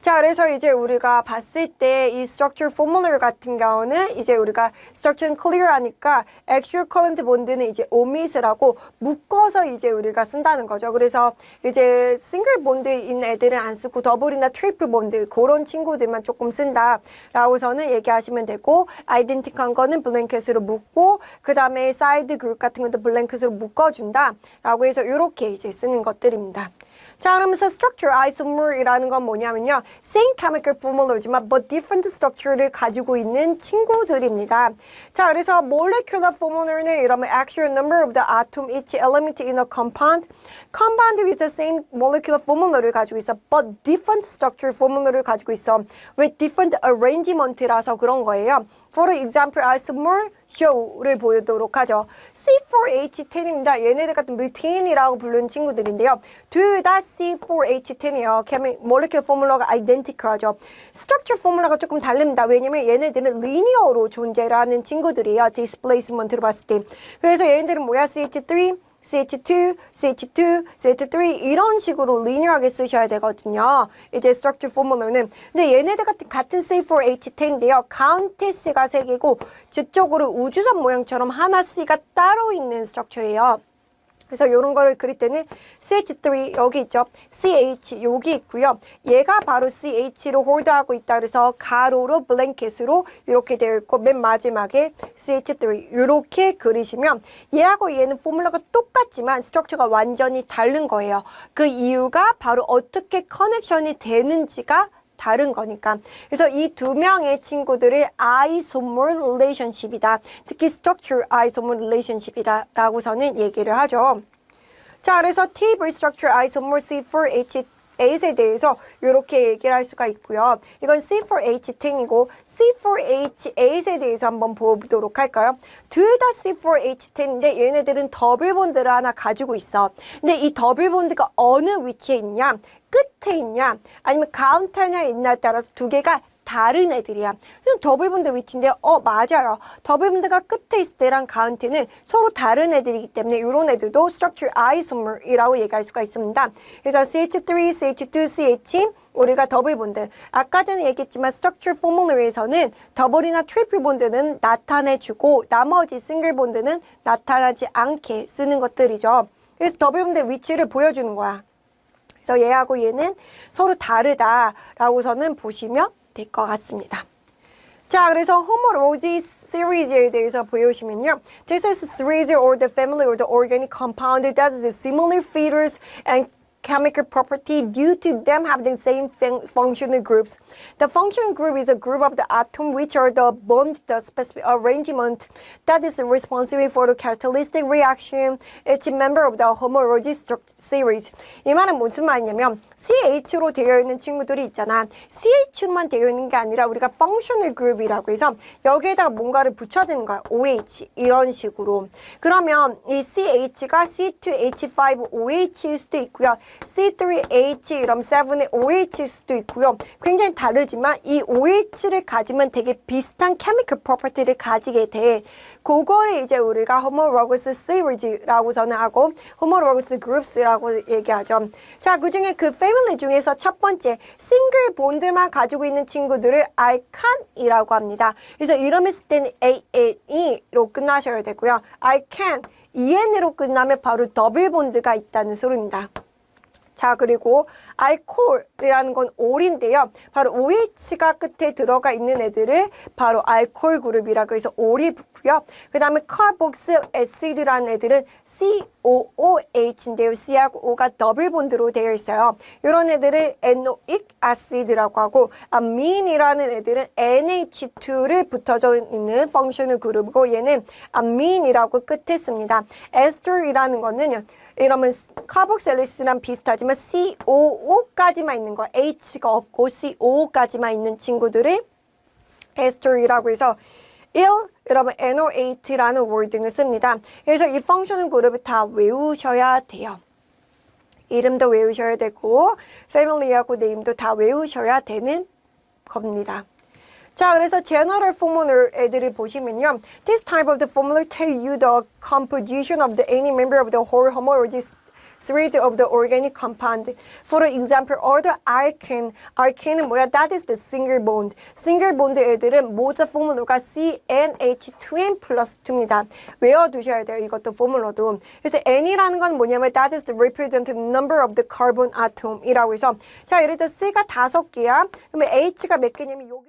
자, 그래서 이제 우리가 봤을 때 이 structure formula 같은 경우는 이제 우리가 structure는 clear 하니까 actual current bond는 이제 omit라고 묶어서 이제 우리가 쓴다는 거죠. 그래서 이제 single bond인 애들은 안 쓰고 더블이나 트리플 본드 그런 친구들만 조금 쓴다라고서는 얘기하시면 되고 identical한 거는 블랭켓으로 묶고 그 다음에 side group 같은 것도 블랭켓으로 묶어준다라고 해서 이렇게 이제 쓰는 것들입니다. 자, 그러면서 structure isomer이라는 건 뭐냐면요. same chemical formula지만 but different structure를 가지고 있는 친구들입니다. 자, 그래서 molecular formula는 이러면 actual number of the atom each element in a compound. compound with the same molecular formula를 가지고 있어. but different structure formula를 가지고 있어. with different arrangement라서 그런 거예요. For example, isomer show를 보도록 하죠. C4H10입니다. 얘네들 같은 뮤틴이라고 부르는 친구들인데요. 둘 다 C4H10이에요. molecular formula가 identical하죠. structure formula가 조금 다릅니다. 왜냐면 얘네들은 linear로 존재를 하는 친구들이에요. displacement로 봤을 때. 그래서 얘네들은 뭐야? CH3, CH2, CH2, CH3 이런 식으로 리니어하게 쓰셔야 되거든요. 이제 structure formula는. 근데 얘네들 같은 C4H10인데요. 가운데 C가 3개고 저쪽으로 우주선 모양처럼 하나 C가 따로 있는 스트럭처예요. 그래서 이런 거를 그릴 때는 CH3 여기 있죠. CH 여기 있고요. 얘가 바로 CH로 홀드하고 있다. 그래서 가로로 블랭켓으로 이렇게 되어 있고 맨 마지막에 CH3 이렇게 그리시면 얘하고 얘는 포뮬러가 똑같지만 스트럭처가 완전히 다른 거예요. 그 이유가 바로 어떻게 커넥션이 되는지가 다른 거니까. 그래서 이 두 명의 친구들을 아이소몰 릴레이션십이다. 특히 structure isomer relationship이다 라고서는 얘기를 하죠. 자, 그래서 table structure isomer C4H8에 대해서 이렇게 얘기를 할 수가 있고요. 이건 C4H10이고 C4H8에 대해서 한번 보도록 할까요? 둘 다 C4H10인데 얘네들은 더블 본드를 하나 가지고 있어. 근데 이 더블 본드가 어느 위치에 있냐? 끝에 있냐? 아니면 가운데에 있냐에 따라서 두 개가 다른 애들이야. 더블 본드 위치인데 맞아요. 더블 본드가 끝에 있을 때랑 가운데는 서로 다른 애들이기 때문에 이런 애들도 structure isomer이라고 얘기할 수가 있습니다. 그래서 CH3, CH2, CH 우리가 더블 본드. 아까 전에 얘기했지만 structure formula에서는 더블이나 트리플 본드는 나타내주고 나머지 싱글 본드는 나타나지 않게 쓰는 것들이죠. 그래서 더블 본드 위치를 보여주는 거야. 그래서 얘하고 얘는 서로 다르다라고서는 보시면 될 것 같습니다. 자, 그래서 homology series에 대해서 보여주시면요. This is a series or the family or the organic compound that has similar features and chemical property due to them having the same functional groups. The functional group is a group of the atom which are the bond, the specific arrangement that is responsible for the catalytic reaction. Each member of the homology series. 이 말은 무슨 말이냐면 CH로 되어 있는 친구들이 있잖아. CH로만 되어 있는 게 아니라 우리가 functional group이라고 해서 여기에다가 뭔가를 붙여야 되는 거야. OH 이런 식으로. 그러면 이 CH가 C2H5OH일 수도 있고요. C3H 이런 7의 OH일 수도 있고요. 굉장히 다르지만 이 OH를 가지면 되게 비슷한 chemical property를 가지게 돼. 그거를 이제 우리가 homologous series라고서는 하고 homologous groups라고 얘기하죠. 자, 그중에 그 family 중에서 첫 번째 싱글 본드만 가지고 있는 친구들을 알칸이라고 합니다. 그래서 이름을 쓸 때는 ANE로 끝나셔야 되고요. 알칸, EN으로 끝나면 바로 더블 본드가 있다는 소리입니다. 자, 그리고 알코올이라는 건 올인데요. 바로 OH가 끝에 들어가 있는 애들을 바로 알코올 그룹이라고 해서 올이 붙고요. 그 다음에 카복실 애시드라는 애들은 COOH인데요. C하고 O가 더블 본드로 되어 있어요. 이런 애들을 에노익 아시드라고 하고 아민이라는 애들은 NH2를 붙어져 있는 펑셔널 그룹이고 얘는 아민이라고 끝에 씁니다. 에스터이라는 거는요. 이러면 카복셀리스랑 비슷하지만 COO까지만 있는 거, H가 없고 COO까지만 있는 친구들이 에스터이라고 해서 1, 여러분 NO8라는 월딩을 씁니다. 그래서 이 펑셔널 그룹을 다 외우셔야 돼요. 이름도 외우셔야 되고 패밀리하고 네임도 다 외우셔야 되는 겁니다. 자, 그래서 general formula 애들을 보시면요. This type of the formula tell you the composition of the any member of the whole homology series of the organic compound. For example, all the alkane. alkane은 뭐야? That is the single bond. single bond 애들은 모두 포뮬러가 CnH2n 플러스 2입니다. 외워두셔야 돼요. 이것도 포뮬러도. 그래서 N이라는 건 뭐냐면 that is the representative number of the carbon atom 이라고 해서 자, 예를 들어 C가 5개야. 그러면 H가 몇 개냐면 여기